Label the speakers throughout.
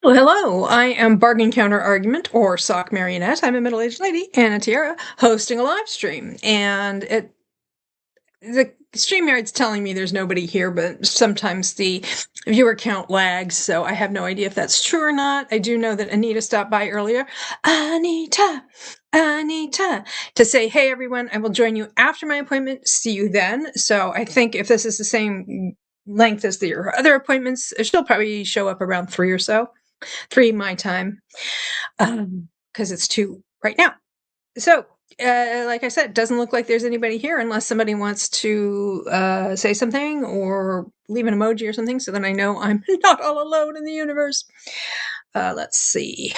Speaker 1: Well, hello. I am Bargain Counter Argument or Sock Marionette. I'm a middle-aged lady and a tiara hosting a live stream. And the StreamYard's telling me there's nobody here, but sometimes the viewer count lags, so I have no idea if that's true or not. I do know that Anita stopped by earlier. Anita, to say, hey everyone, I will join you after my appointment. See you then. So I think if this is the same length as your other appointments, she'll probably show up around 3 or so. 3 my time, because it's 2 right now. So, like I said, it doesn't look like there's anybody here unless somebody wants to say something or leave an emoji or something, so then I know I'm not all alone in the universe. Let's see.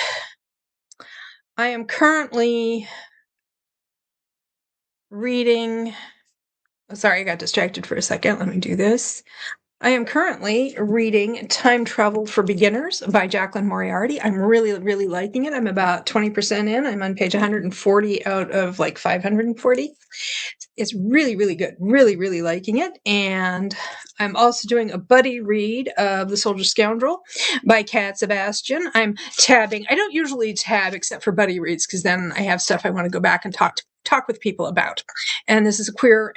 Speaker 1: I am currently reading. Sorry, I got distracted for a second. Let me do this. I am currently reading Time Travel for Beginners by Jacqueline Moriarty. I'm really, really liking it. I'm about 20% in. I'm on page 140 out of like 540. It's really, really good. Really, really liking it. And I'm also doing a buddy read of The Soldier Scoundrel by Cat Sebastian. I'm tabbing. I don't usually tab except for buddy reads because then I have stuff I want to go back and talk with people about. And this is a queer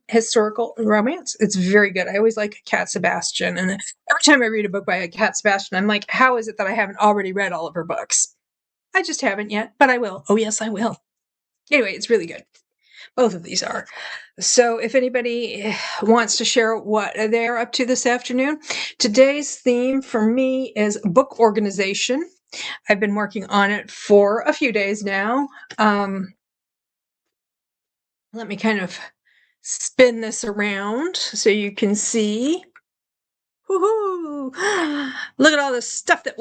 Speaker 1: historical romance. It's very good. I always like Cat Sebastian. And every time I read a book by Cat Sebastian, I'm like, how is it that I haven't already read all of her books? I just haven't yet, but I will. Oh, yes, I will. Anyway, it's really good. Both of these are. So if anybody wants to share what they're up to this afternoon, today's theme for me is book organization. I've been working on it for a few days now. Let me kind of spin this around so you can see. Woohoo! Look at all the stuff that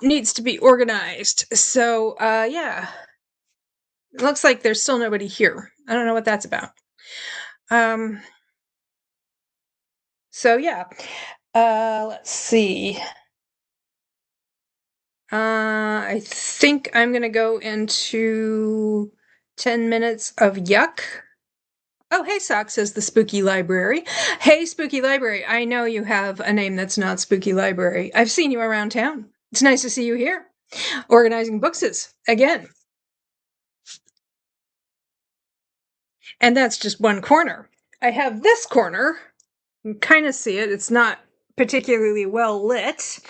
Speaker 1: needs to be organized. So, yeah. It looks like there's still nobody here. I don't know what that's about. So yeah. Let's see. I think I'm gonna go into 10 minutes of yuck. Oh, hey, Sock, says the Spooky Library. Hey, Spooky Library, I know you have a name that's not Spooky Library. I've seen you around town. It's nice to see you here. Organizing bookses, again. And that's just one corner. I have this corner. You can kind of see it. It's not particularly well lit.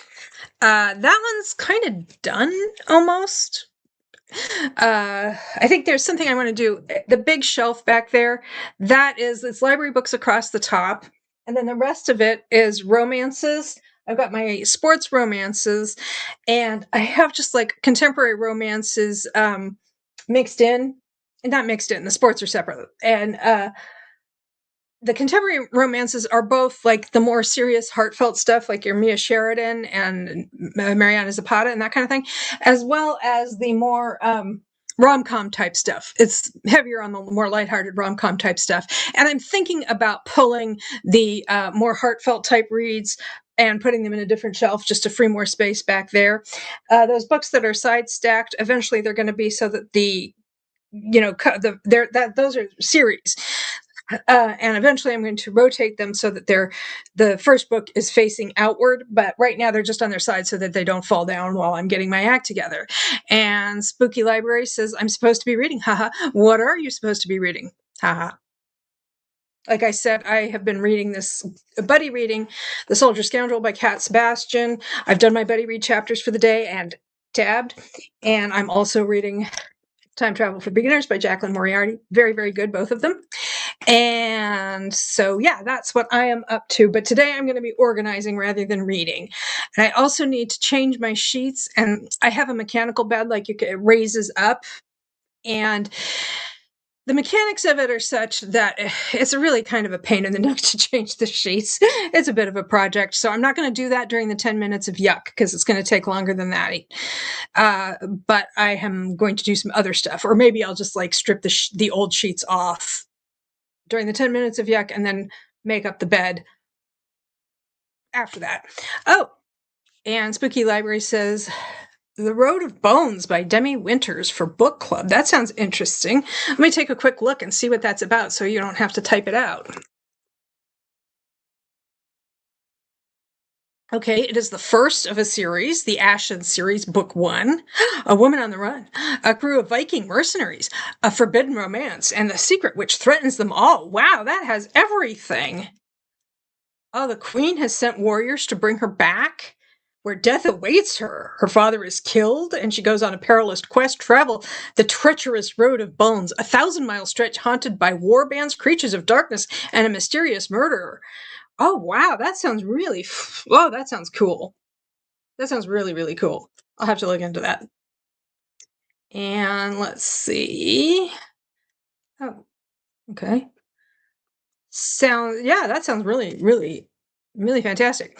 Speaker 1: That one's kind of done, almost. I think there's something I want to do. The big shelf back there, it's library books across the top, and then the rest of it is romances. I've got my sports romances, and I have just like contemporary romances mixed in. Not mixed in, the sports are separate. And the contemporary romances are both like the more serious, heartfelt stuff, like your Mia Sheridan and Mariana Zapata and that kind of thing, as well as the more rom-com type stuff. It's heavier on the more lighthearted rom-com type stuff. And I'm thinking about pulling the more heartfelt type reads and putting them in a different shelf just to free more space back there. Those books that are side stacked, eventually they're going to be so that those are series. And eventually I'm going to rotate them so that the first book is facing outward, but right now they're just on their side so that they don't fall down while I'm getting my act together. And Spooky Library says I'm supposed to be reading. Haha. What are you supposed to be reading? Haha. Like I said, I have been reading this buddy reading, The Soldier Scoundrel by Cat Sebastian. I've done my buddy read chapters for the day and tabbed. And I'm also reading Time Travel for Beginners by Jacqueline Moriarty. Very, very good, both of them. And so, yeah, that's what I am up to. But today I'm going to be organizing rather than reading. And I also need to change my sheets. And I have a mechanical bed, like it raises up. And the mechanics of it are such that it's really kind of a pain in the neck to change the sheets. It's a bit of a project. So I'm not going to do that during the 10 minutes of yuck because it's going to take longer than that. But I am going to do some other stuff. Or maybe I'll just like strip the old sheets off during the 10 minutes of yuck and then make up the bed after that. Oh, and Spooky Library says The Road of Bones by Demi Winters for book club. That sounds interesting. Let me take a quick look and see what that's about so you don't have to type it out. Okay, it is the first of a series, the Ashen series, book 1. A woman on the run, a crew of Viking mercenaries, a forbidden romance, and the secret which threatens them all. Wow, that has everything. Oh, the queen has sent warriors to bring her back, where death awaits her. Her father is killed, and she goes on a perilous quest, travel the treacherous road of bones, a 1,000-mile stretch haunted by war bands, creatures of darkness, and a mysterious murderer. Oh, wow, that sounds really, oh, that sounds cool. That sounds really, really cool. I'll have to look into that. And let's see. Oh, okay. Yeah, that sounds really, really, really fantastic.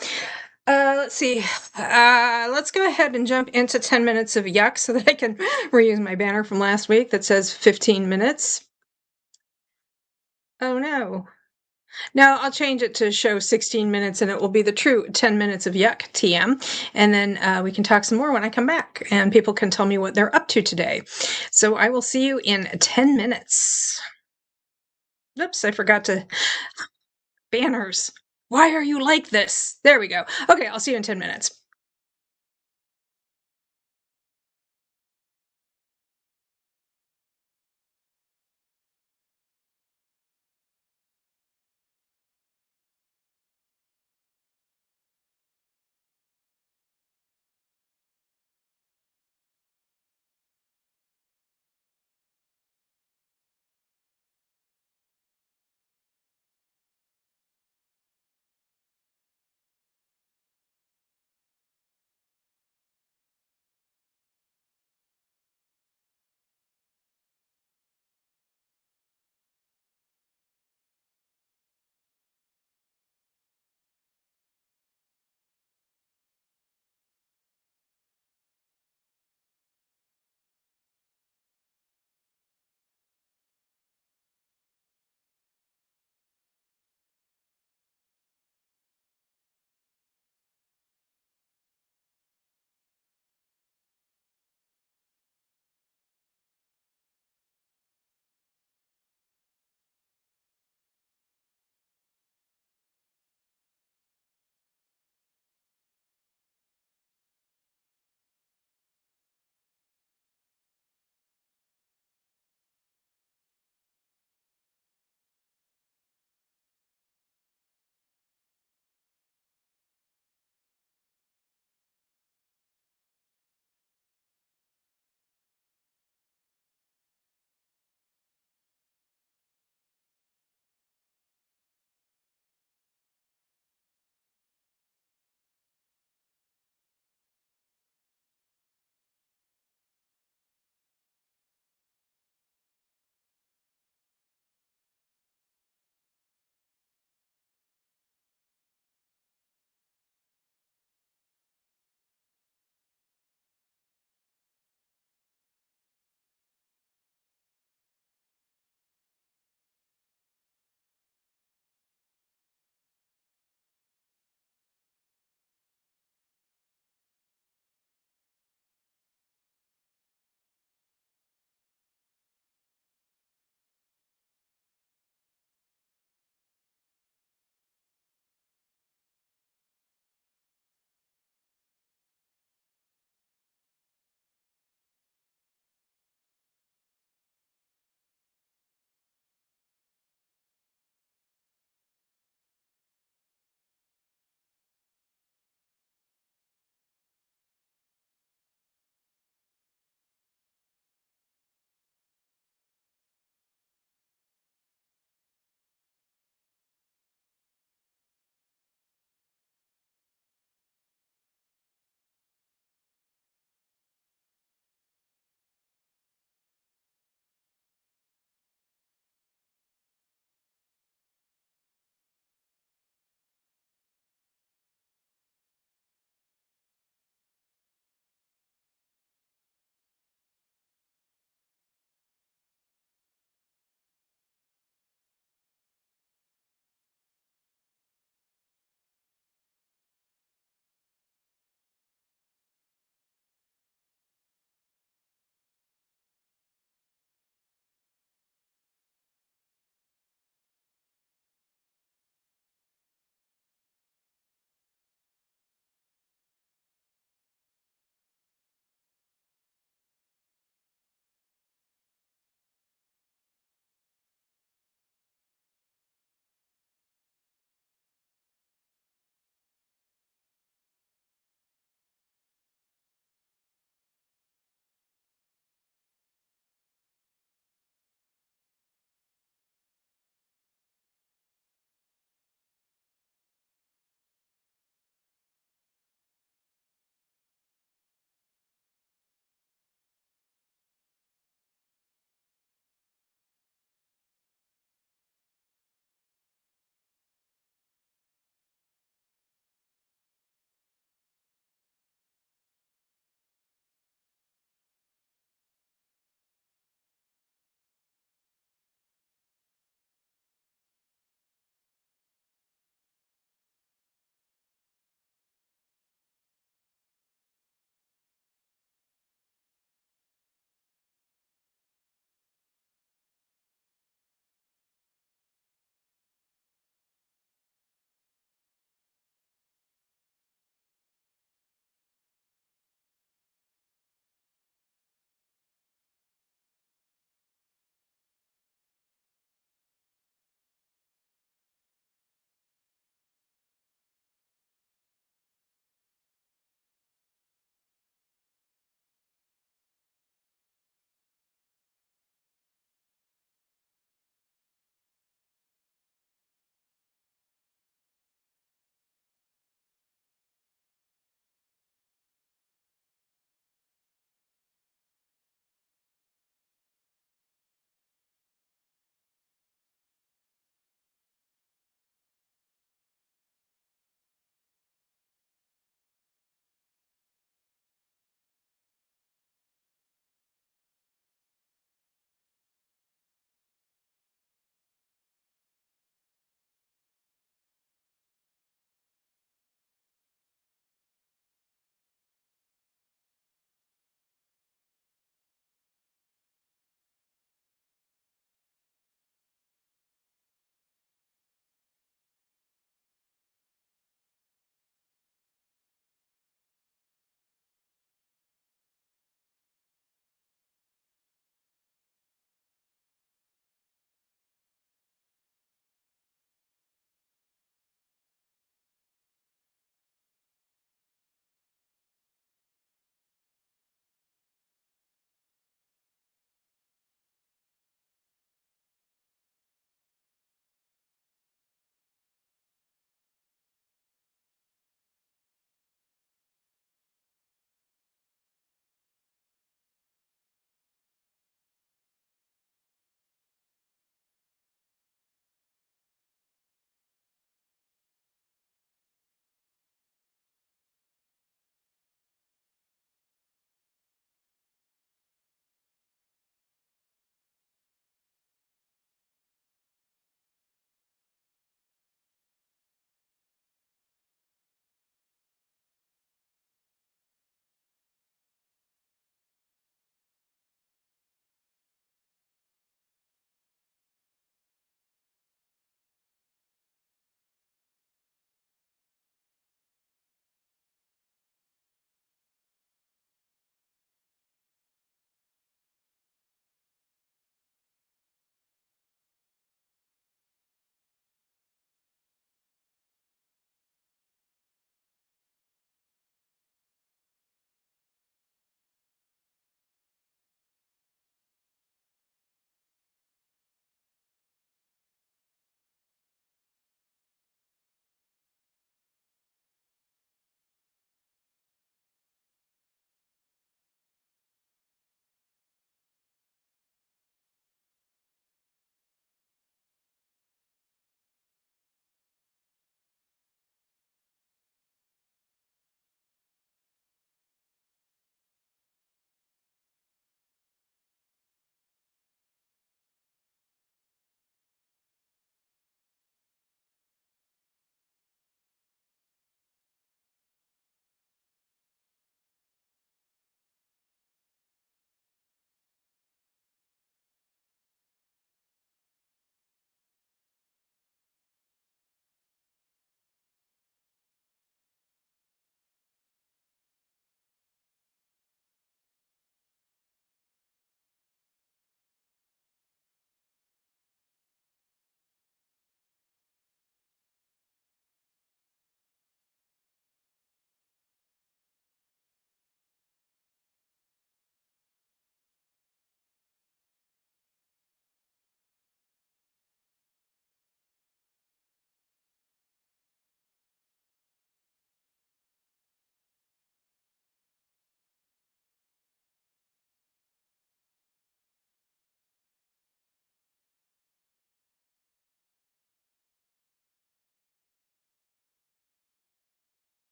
Speaker 1: Let's see. Let's go ahead and jump into 10 minutes of yuck so that I can reuse my banner from last week that says 15 minutes. Oh no. No, I'll change it to show 16 minutes and it will be the true 10 minutes of yuck TM. And then we can talk some more when I come back and people can tell me what they're up to today. So I will see you in 10 minutes. Oops, I forgot to. Banners. Why are you like this? There we go. Okay, I'll see you in 10 minutes.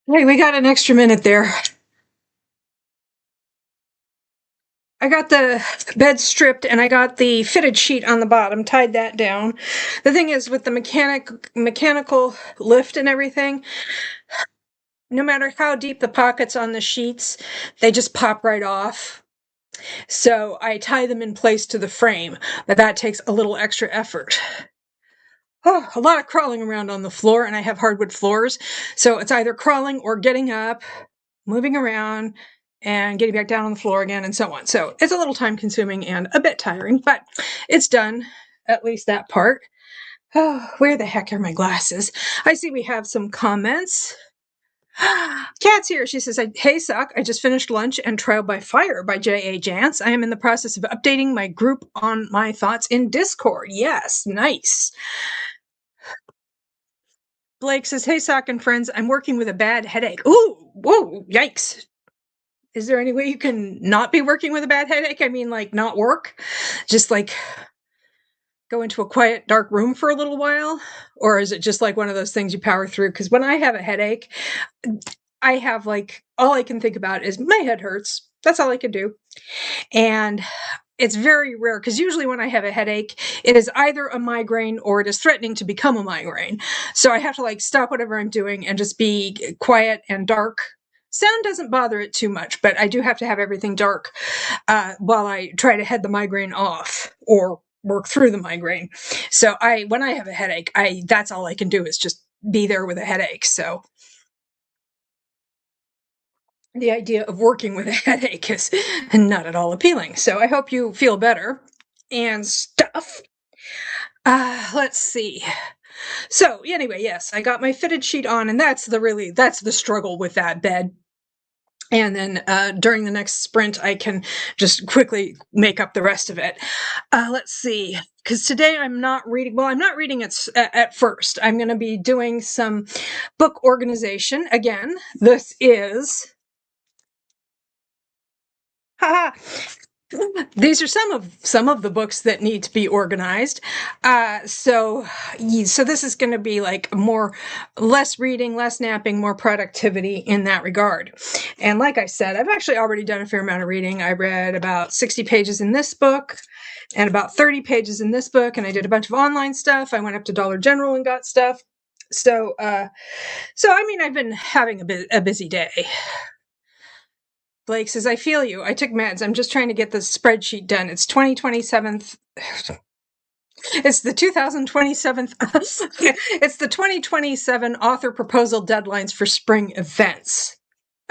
Speaker 1: Hey, we got an extra minute there. I got the bed stripped and I got the fitted sheet on the bottom, tied that down. The thing is, with the mechanical lift and everything, no matter how deep the pockets on the sheets, they just pop right off. So I tie them in place to the frame, but that takes a little extra effort. Oh, a lot of crawling around on the floor, and I have hardwood floors, so it's either crawling or getting up, moving around, and getting back down on the floor again, and so on. So it's a little time consuming and a bit tiring, but it's done, at least that part. Oh, where the heck are my glasses? I see we have some comments. Kat's here. She says, "Hey, Suck, I just finished lunch and Trial by Fire by J.A. Jance. I am in the process of updating my group on my thoughts in Discord." Yes, nice. Blake says, "Hey, Sock and friends, I'm working with a bad headache." Ooh, whoa, yikes. Is there any way you can not be working with a bad headache? I mean, like, not work? Just, like, go into a quiet, dark room for a little while? Or is it just, like, one of those things you power through? Because when I have a headache, I have, like, all I can think about is my head hurts. That's all I can do. And it's very rare, because usually when I have a headache, it is either a migraine or it is threatening to become a migraine. So I have to, like, stop whatever I'm doing and just be quiet and dark. Sound doesn't bother it too much, but I do have to have everything dark while I try to head the migraine off or work through the migraine. So when I have a headache, that's all I can do is just be there with a headache. So the idea of working with a headache is not at all appealing. So I hope you feel better and stuff. Let's see. So anyway, yes, I got my fitted sheet on, and that's the struggle with that bed. And then during the next sprint, I can just quickly make up the rest of it. Let's see, because today I'm not reading. Well, I'm not reading it at first. I'm going to be doing some book organization again. This is. Haha. These are some of the books that need to be organized. So this is going to be like less reading, less napping, more productivity in that regard. And like I said, I've actually already done a fair amount of reading. I read about 60 pages in this book and about 30 pages in this book, and I did a bunch of online stuff. I went up to Dollar General and got stuff. So I mean, I've been having a busy day. Blake says, "I feel you. I took meds. I'm just trying to get the spreadsheet done. It's 2027. It's the 2027. It's the 2027 author proposal deadlines for spring events."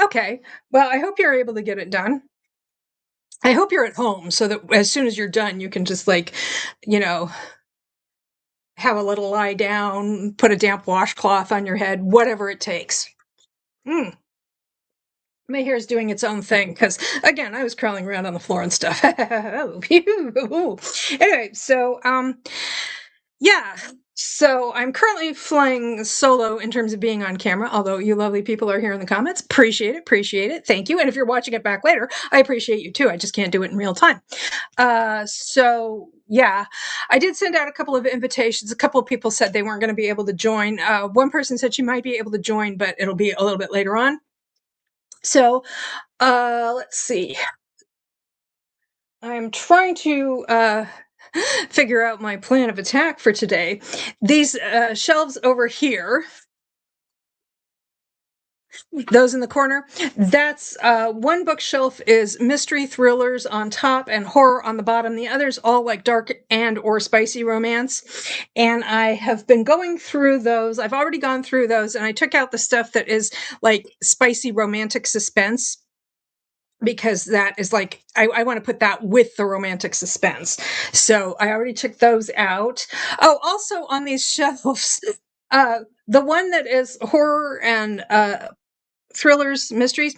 Speaker 1: Okay. Well, I hope you're able to get it done. I hope you're at home so that as soon as you're done, you can just, like, have a little lie down, put a damp washcloth on your head, whatever it takes. My hair is doing its own thing because, again, I was crawling around on the floor and stuff. Anyway, so yeah. So I'm currently flying solo in terms of being on camera, although you lovely people are here in the comments. Appreciate it. Thank you. And if you're watching it back later, I appreciate you too. I just can't do it in real time. So yeah, I did send out a couple of invitations. A couple of people said they weren't going to be able to join. One person said she might be able to join, but it'll be a little bit later on. So, let's see. I'm trying to figure out my plan of attack for today. These shelves over here, those in the corner, that's one bookshelf is mystery thrillers on top and horror on the bottom. The other's all like dark and or spicy romance. And I have been going through those. I've already gone through those, and I took out the stuff that is like spicy romantic suspense, because that is like, I want to put that with the romantic suspense. So I already took those out. Oh, also on these shelves, the one that is horror and thrillers, mysteries,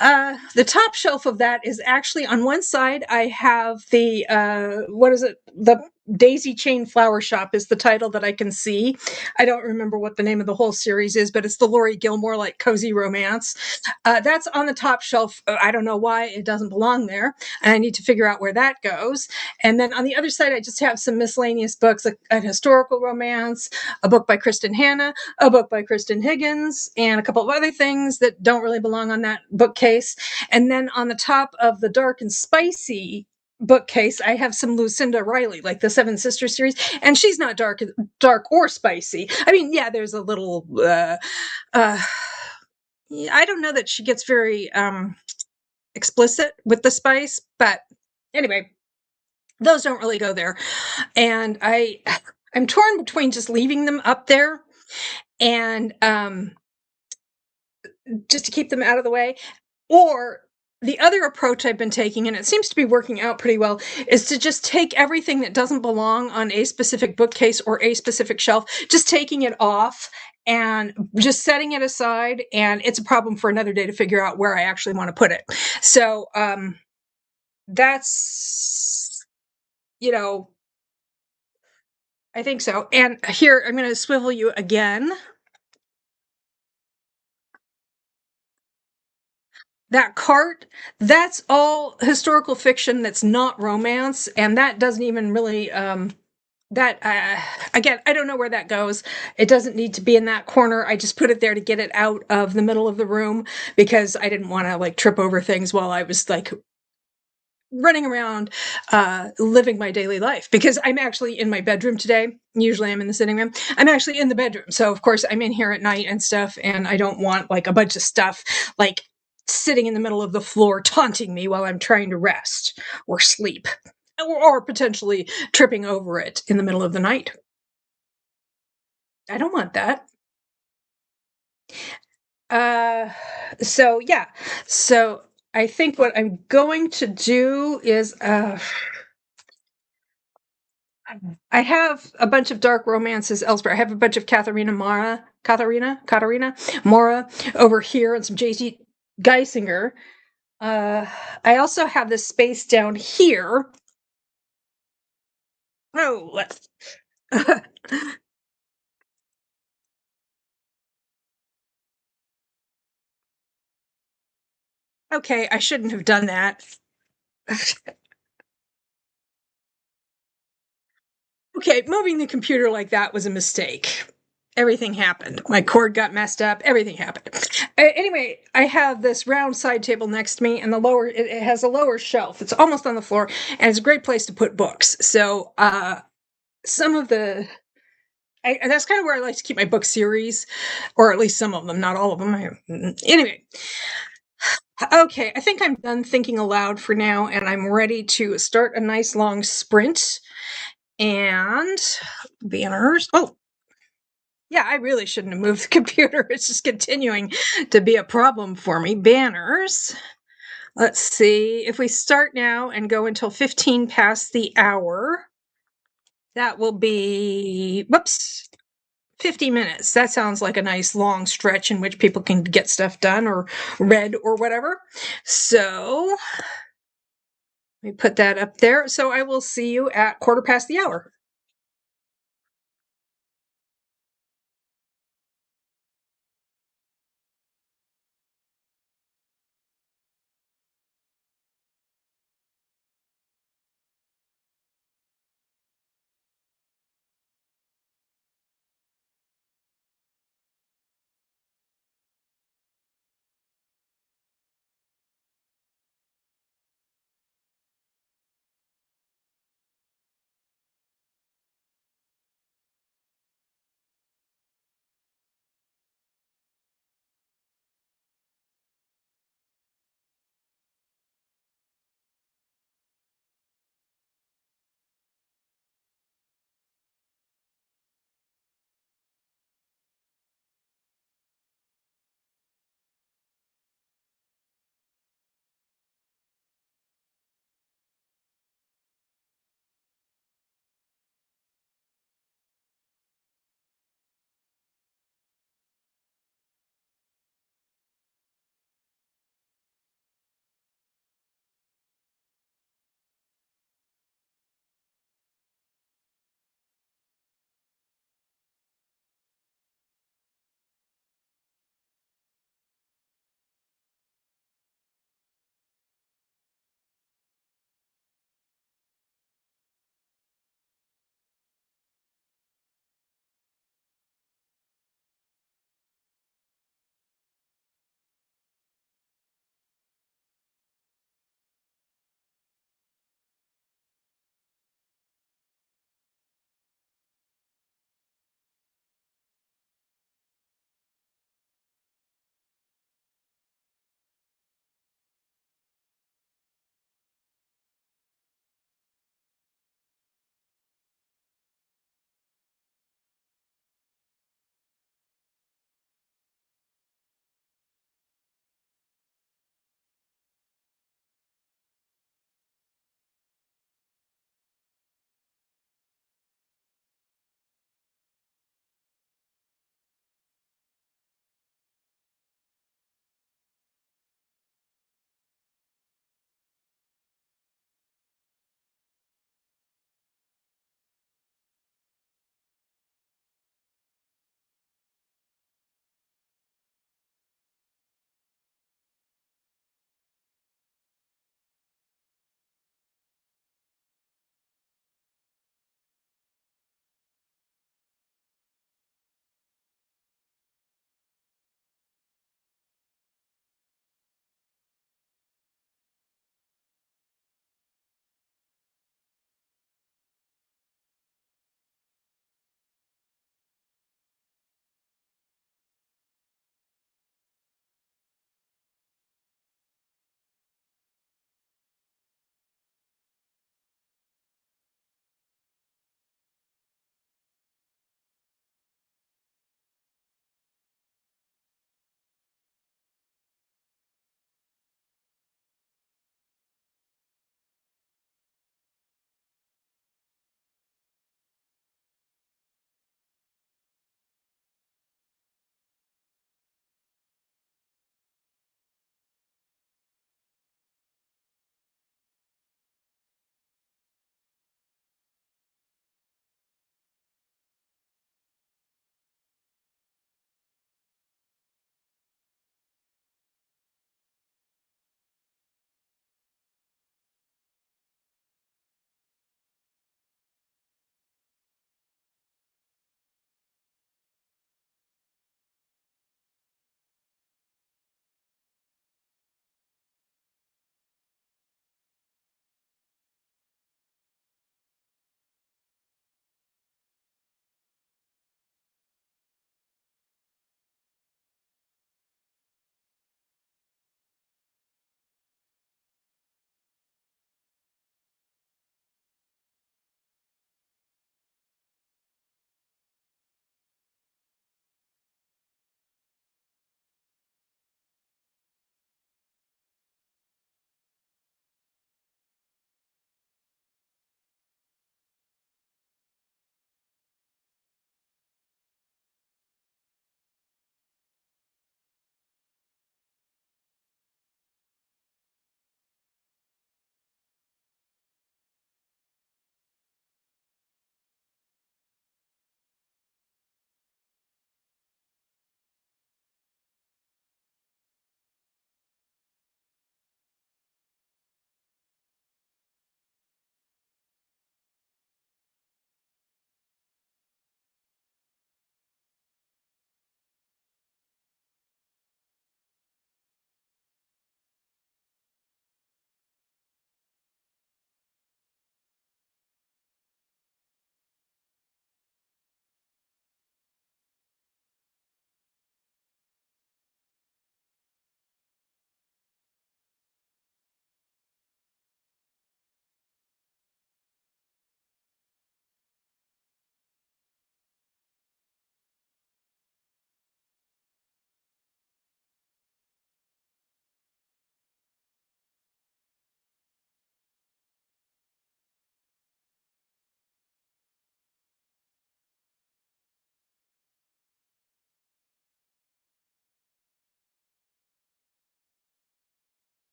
Speaker 1: the top shelf of that is actually on one side. I have the what is it? The Daisy Chain Flower Shop is the title that I can see. I don't remember what the name of the whole series is, but it's the Laurie Gilmore, like, cozy romance. That's on the top shelf. I don't know why it doesn't belong there, and I need to figure out where that goes. And then on the other side, I just have some miscellaneous books, like a historical romance, a book by Kristen Hanna, a book by Kristen Higgins, and a couple of other things that don't really belong on that bookcase. And then on the top of the dark and spicy bookcase, I have some Lucinda Riley, like the Seven Sisters series, and she's not dark or spicy. I mean, yeah, there's a little. I don't know that she gets very explicit with the spice, but anyway, those don't really go there. And I'm torn between just leaving them up there and just to keep them out of the way, or the other approach I've been taking, and it seems to be working out pretty well, is to just take everything that doesn't belong on a specific bookcase or a specific shelf, just taking it off and just setting it aside. And it's a problem for another day to figure out where I actually want to put it. So that's, you know, I think so. And here, I'm going to swivel you again. That cart, that's all historical fiction that's not romance, and that doesn't even really that again, I don't know where that goes. It doesn't need to be in that corner. I just put it there to get it out of the middle of the room because I didn't want to like trip over things while I was like running around living my daily life, because I'm actually in my bedroom today. Usually I'm in the sitting room. I'm actually in the bedroom, so of course I'm in here at night and stuff, and I don't want like a bunch of stuff like sitting in the middle of the floor taunting me while I'm trying to rest or sleep, or potentially tripping over it in the middle of the night. I don't want that. uh so yeah, so I think what I'm going to do is I have a bunch of dark romances elsewhere. I have a bunch of Katharina Mora over here, and some J.T. Geisinger. Uh, I also have this space down here. Oh, let's. Okay, I shouldn't have done that. Okay, moving the computer like that was a mistake. Everything happened. My cord got messed up. Everything happened. Anyway, I have this round side table next to me, and it has a lower shelf. It's almost on the floor, and it's a great place to put books. So, some of the that's kind of where I like to keep my book series, or at least some of them, not all of them. Anyway, okay, I think I'm done thinking aloud for now, and I'm ready to start a nice long sprint. And banners. Oh, yeah, I really shouldn't have moved the computer. It's just continuing to be a problem for me. Banners. Let's see. If we start now and go until 15 past the hour, that will be, whoops, 50 minutes. That sounds like a nice long stretch in which people can get stuff done or read or whatever. So let me put that up there. So I will see you at quarter past the hour.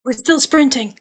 Speaker 1: We're still sprinting.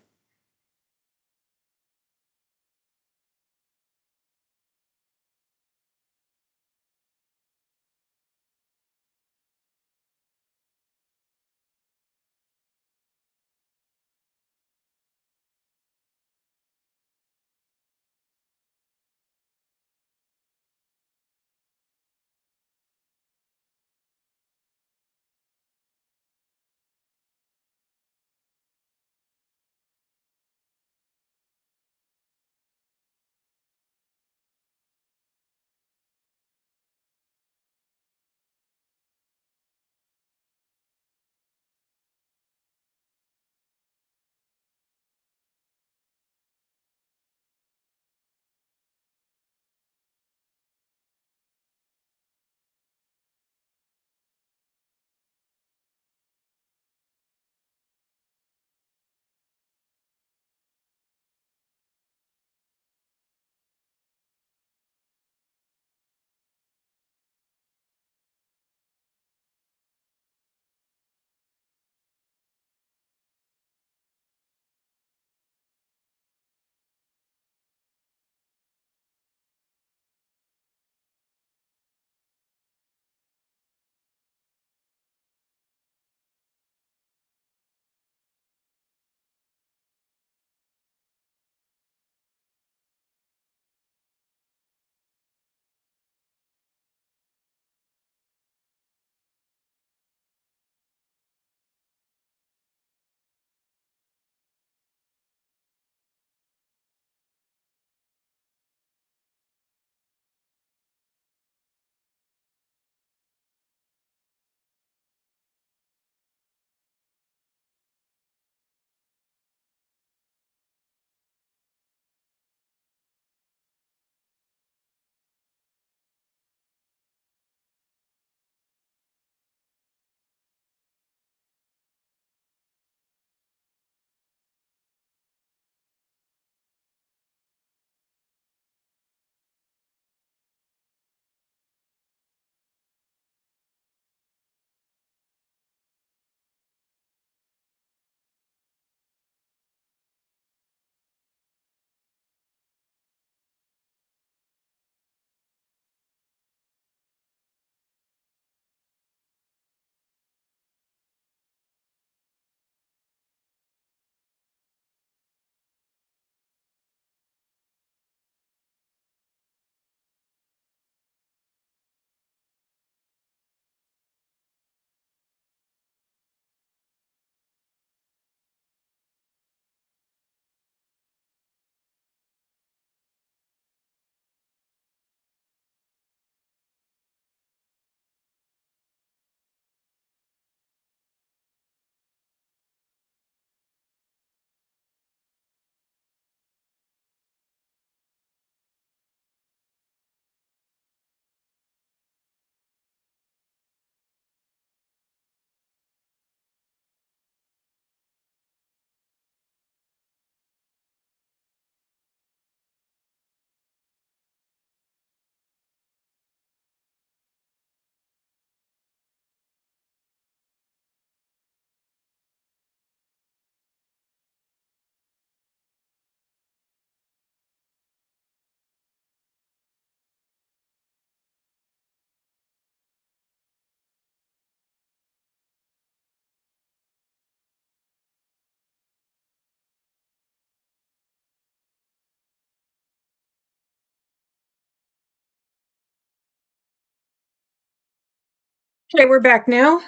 Speaker 1: Okay, we're back now.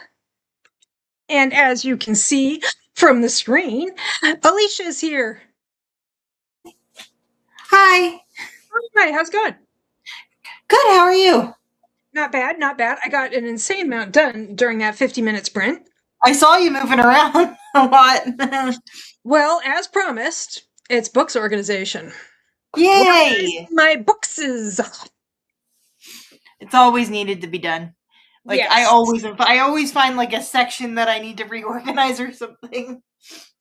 Speaker 1: And as you can see from the screen, Alicia is here.
Speaker 2: Hi.
Speaker 1: Hi, how's it going?
Speaker 2: Good. How are you?
Speaker 1: Not bad, not bad. I got an insane amount done during that 50-minute sprint.
Speaker 2: I saw you moving around a lot.
Speaker 1: Well, as promised, it's books organization.
Speaker 2: Yay!
Speaker 1: Organizing my bookses.
Speaker 2: It's always needed to be done. Like
Speaker 1: Yes.
Speaker 2: I always find like a section that I need to reorganize or something.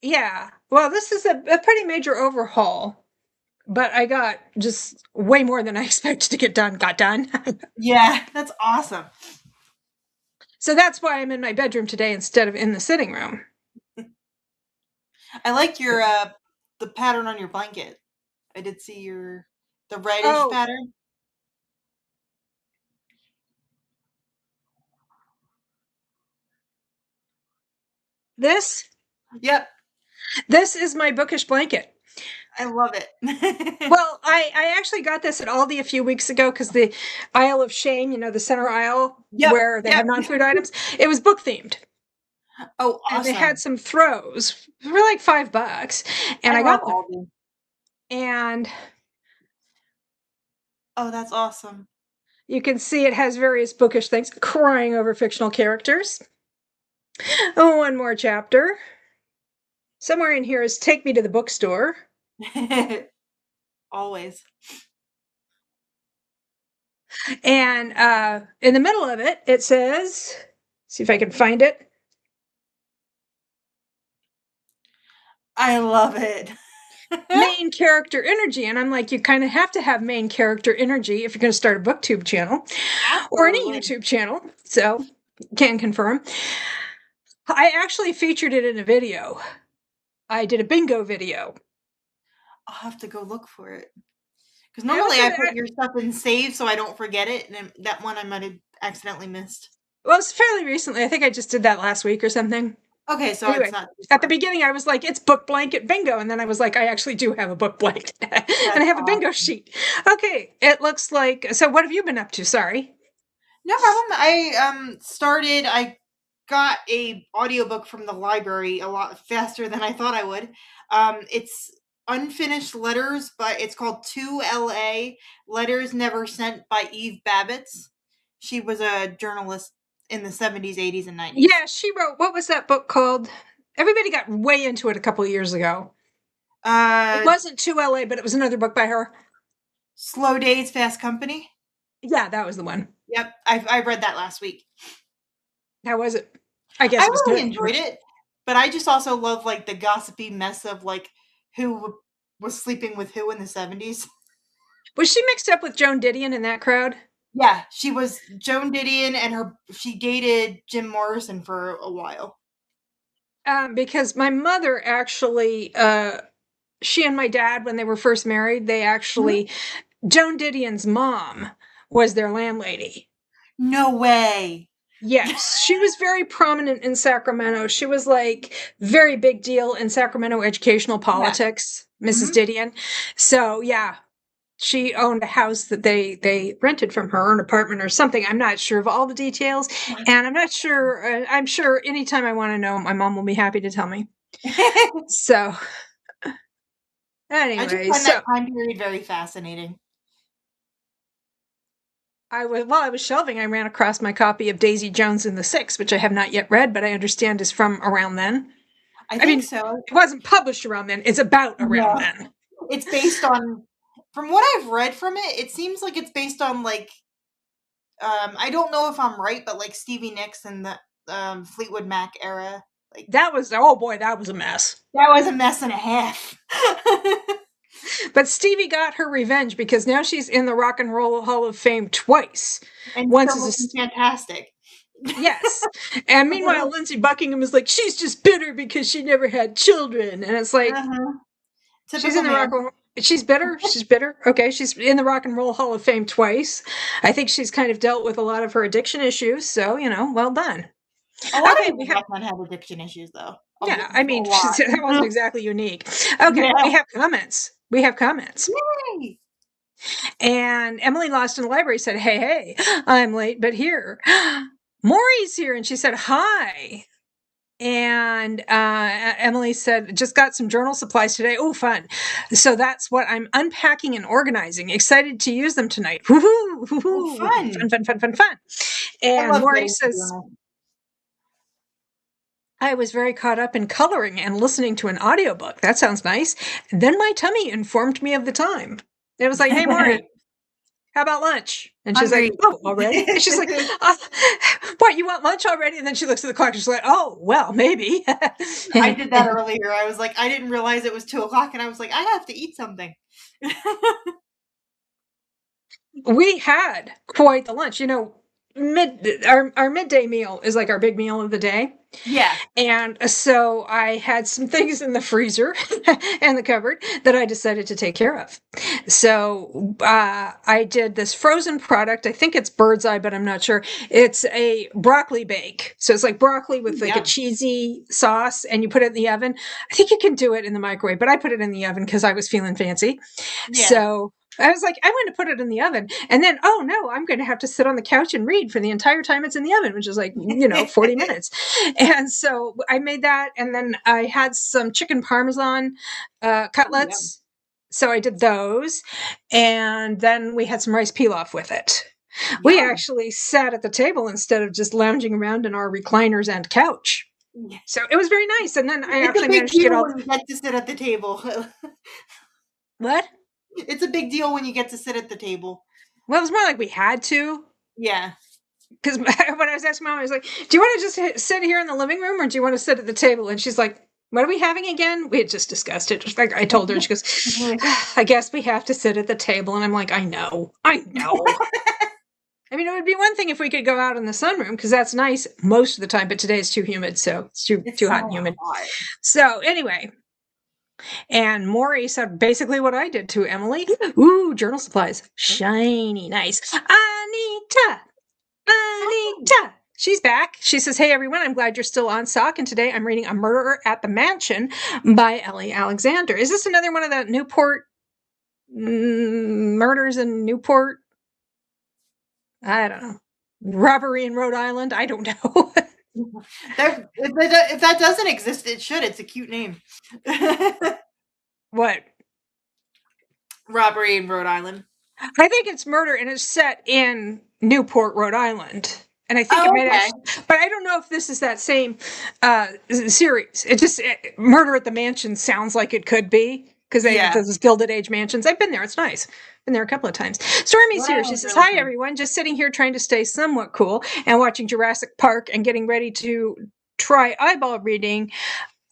Speaker 1: Yeah. Well, this is a pretty major overhaul, but I got just way more than I expected to get done, got done.
Speaker 2: Yeah, that's awesome.
Speaker 1: So that's why I'm in my bedroom today instead of in the sitting room.
Speaker 2: I like your the pattern on your blanket. I did see the reddish
Speaker 1: Oh,
Speaker 2: pattern.
Speaker 1: this
Speaker 2: Yep,
Speaker 1: this is my bookish blanket.
Speaker 2: I love it.
Speaker 1: Well, I actually got this at Aldi a few weeks ago because the aisle of shame, the center aisle
Speaker 2: Yep,
Speaker 1: where they
Speaker 2: yep.
Speaker 1: have non-food items, it was book themed.
Speaker 2: Oh,
Speaker 1: And they had
Speaker 2: awesome.
Speaker 1: some throws for like $5. And
Speaker 2: I
Speaker 1: I
Speaker 2: love
Speaker 1: got one.
Speaker 2: Aldi.
Speaker 1: And
Speaker 2: Oh, that's awesome.
Speaker 1: you can see it has various bookish things, crying over fictional characters. Oh, one more chapter. Somewhere in here is Take Me to the Bookstore.
Speaker 2: Always.
Speaker 1: And in the middle of it, it says, see if I can find it.
Speaker 2: I love it.
Speaker 1: Main character energy. And I'm like, you kind of have to have main character energy if you're going to start a booktube channel or any
Speaker 2: Absolutely.
Speaker 1: YouTube channel. So, can confirm. I actually featured it in a video. I did a bingo video.
Speaker 2: I'll have to go look for it. Because
Speaker 1: I
Speaker 2: normally
Speaker 1: also,
Speaker 2: I put your stuff in save so I don't forget it, and that one I might have accidentally missed.
Speaker 1: well, it's fairly recently. I think I just did that last week or something.
Speaker 2: Okay, so it's
Speaker 1: Anyway,
Speaker 2: not too
Speaker 1: at the
Speaker 2: far.
Speaker 1: beginning, I was like, it's book blanket bingo. And then I was like, I actually do have a book blanket. And I
Speaker 2: That's
Speaker 1: have a bingo
Speaker 2: awesome.
Speaker 1: sheet. Okay, it looks like. So, what have you been up to? Sorry.
Speaker 2: No problem. I got a audiobook from the library a lot faster than I thought I would. It's unfinished letters, but it's called 2LA Letters Never Sent by Eve Babbitts. She was a journalist in the 70s, 80s, and 90s.
Speaker 1: Yeah, she wrote, what was that book called? Everybody got way into it a couple of years ago. It
Speaker 2: Uh,
Speaker 1: wasn't 2LA, but it was another book by her.
Speaker 2: Slow Days, Fast Company.
Speaker 1: Yeah, that was the one.
Speaker 2: Yep, I read that last week.
Speaker 1: How was it? I guess
Speaker 2: I
Speaker 1: it was
Speaker 2: really
Speaker 1: good.
Speaker 2: enjoyed it, but I just also love like the gossipy mess of like who was sleeping with who in the 70s.
Speaker 1: Was she mixed up with Joan Didion in that crowd?
Speaker 2: Yeah, she was Joan Didion, and she dated Jim Morrison for a while.
Speaker 1: Because my mother actually, she and my dad, when they were first married, they
Speaker 2: Mhm.
Speaker 1: actually, Joan Didion's mom was their landlady.
Speaker 2: No way.
Speaker 1: Yes, she was very prominent in Sacramento. She was like very big deal in Sacramento educational
Speaker 2: Yeah.
Speaker 1: politics, Mrs.
Speaker 2: Mhm.
Speaker 1: Didion. So yeah, she owned a house that they rented from her, an apartment or something. I'm not sure of all the details, and I'm not sure. I'm sure anytime I want to know, my mom will be happy to tell me. So
Speaker 2: I just
Speaker 1: anyway,
Speaker 2: find that
Speaker 1: so
Speaker 2: time period very fascinating.
Speaker 1: while I was shelving, I ran across my copy of Daisy Jones and the Six, which I have not yet read, but I understand is from around then.
Speaker 2: I
Speaker 1: I
Speaker 2: think
Speaker 1: mean,
Speaker 2: so.
Speaker 1: it wasn't published around then. It's about around
Speaker 2: No,
Speaker 1: then.
Speaker 2: it's based on. From what I've read from it, it seems like it's based on like I don't know if I'm right, but like Stevie Nicks and the Fleetwood Mac era. Like
Speaker 1: That was, oh boy, that was a mess.
Speaker 2: that was a mess and a half.
Speaker 1: But Stevie got her revenge because now she's in the Rock and Roll Hall of Fame twice.
Speaker 2: And
Speaker 1: Once
Speaker 2: still
Speaker 1: as
Speaker 2: looking
Speaker 1: a,
Speaker 2: fantastic.
Speaker 1: yes. And meanwhile, Lindsey Buckingham is like, she's just bitter because she never had children. And it's like,
Speaker 2: Uh-huh.
Speaker 1: she's
Speaker 2: Typical
Speaker 1: in the Rock
Speaker 2: man.
Speaker 1: and She's bitter. She's bitter. Okay, she's in the Rock and Roll Hall of Fame twice. I think she's kind of dealt with a lot of her addiction issues. So, well done.
Speaker 2: A lot of
Speaker 1: Okay, we
Speaker 2: people
Speaker 1: have,
Speaker 2: back then have addiction issues, though.
Speaker 1: yeah, I
Speaker 2: A
Speaker 1: mean,
Speaker 2: lot.
Speaker 1: that wasn't exactly unique. Okay,
Speaker 2: Yeah.
Speaker 1: we have comments. We have comments.
Speaker 2: Yay!
Speaker 1: And Emily Lost in the Library said, hey, hey, I'm late, but here. Maury's here. And she said, hi. And Emily said, just got some journal supplies today. Oh, fun. So that's what I'm unpacking and organizing. Excited to use them tonight. Woohoo!
Speaker 2: Oh,
Speaker 1: Woohoo! Fun,
Speaker 2: fun.
Speaker 1: fun, fun, fun, fun.
Speaker 2: I
Speaker 1: And
Speaker 2: love
Speaker 1: Maury
Speaker 2: getting to
Speaker 1: says,
Speaker 2: journal.
Speaker 1: I was very caught up in coloring and listening to an audiobook. That sounds nice. And then my tummy informed me of the time. It was like, hey, Maury, how about lunch? And she's like,
Speaker 2: Hungry.
Speaker 1: oh, already? And she's like, what, you want lunch already? And then she looks at the clock and she's like, oh, well, maybe.
Speaker 2: I did that earlier. I was like, I didn't realize it was 2 o'clock, and I was like, I have to eat something.
Speaker 1: We had quite the lunch. Our midday meal is like our big meal of the day.
Speaker 2: Yeah.
Speaker 1: And so I had some things in the freezer and the cupboard that I decided to take care of. So I did this frozen product. I think it's Bird's Eye, but I'm not sure. It's a broccoli bake. So it's like broccoli with like a
Speaker 2: Yeah.
Speaker 1: cheesy sauce, and you put it in the oven. I think you can do it in the microwave, but I put it in the oven because I was feeling fancy.
Speaker 2: Yeah.
Speaker 1: So I was like, I want to put it in the oven. And then, oh no, I'm going to have to sit on the couch and read for the entire time it's in the oven, which is like, 40 minutes. And so I made that. And then I had some chicken Parmesan
Speaker 2: Yeah.
Speaker 1: cutlets. So I did those. And then we had some rice pilaf with it. We
Speaker 2: Yum.
Speaker 1: actually sat at the table instead of just lounging around in our recliners and couch. So it was very nice. And then I
Speaker 2: It's a
Speaker 1: actually
Speaker 2: big
Speaker 1: managed to get
Speaker 2: deal
Speaker 1: all.
Speaker 2: when you get to sit at the table.
Speaker 1: What?
Speaker 2: It's a big deal when you get to sit at the table.
Speaker 1: Well, it was more like we had to.
Speaker 2: Yeah.
Speaker 1: Because when I was asking Mom, I was like, do you want to just sit here in the living room or do you want to sit at the table? And she's like, what are we having again? We had just discussed it. Just like I told her, and she goes, I guess we have to sit at the table. And I'm like, I know. I mean, it would be one thing if we could go out in the sunroom because that's nice most of the time, but today it's too humid, so it's too
Speaker 2: It's
Speaker 1: too
Speaker 2: so
Speaker 1: hot and humid.
Speaker 2: hot.
Speaker 1: So anyway, and Maury said basically what I did to Emily. Ooh, journal supplies, shiny, nice. Anita, she's back. She says, hey everyone, I'm glad you're still on Sock, and today I'm reading A Murderer at the Mansion by Ellie Alexander. Is this another one of the Newport murders in Newport? I don't know. Robbery in Rhode Island? I don't know.
Speaker 2: If that doesn't exist, it should. It's a cute name.
Speaker 1: What?
Speaker 2: Robbery in Rhode Island.
Speaker 1: I think it's murder and it's set in Newport, Rhode Island. And I think it
Speaker 2: Oh,
Speaker 1: might
Speaker 2: okay.
Speaker 1: actually, but I don't know if this is that same series. Murder at the Mansion sounds like it could be because they have
Speaker 2: Yeah.
Speaker 1: those Gilded Age mansions. I've been there; it's nice. Been there a couple of times. Stormy's
Speaker 2: Rhode
Speaker 1: here. She
Speaker 2: Island's
Speaker 1: says,
Speaker 2: really
Speaker 1: "Hi
Speaker 2: fun.
Speaker 1: everyone, just sitting here trying to stay somewhat cool and watching Jurassic Park and getting ready to try eyeball reading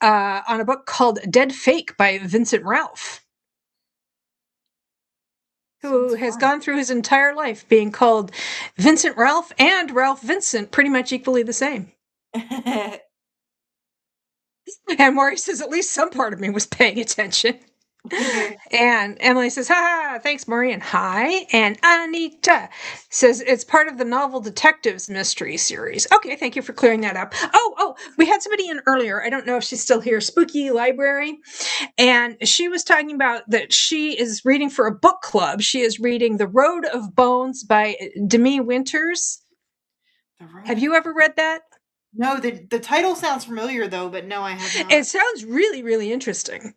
Speaker 1: on a book called Dead Fake by Vincent Ralph." Who
Speaker 2: Sounds
Speaker 1: has
Speaker 2: fun.
Speaker 1: gone through his entire life being called Vincent Ralph and Ralph Vincent, pretty much equally the same. And Maury says, at least some part of me was paying attention. And Emily says, ha, thanks, Maury, and hi. And Anita says, it's part of the Novel Detectives mystery series. Okay, thank you for clearing that up. Oh, we had somebody in earlier. I don't know if she's still here. Spooky Library. And she was talking about that she is reading for a book club. She is reading The Road of Bones by Demi Winters. Have you ever read that?
Speaker 2: No, the title sounds familiar though, but no, I have not.
Speaker 1: It sounds really, really interesting.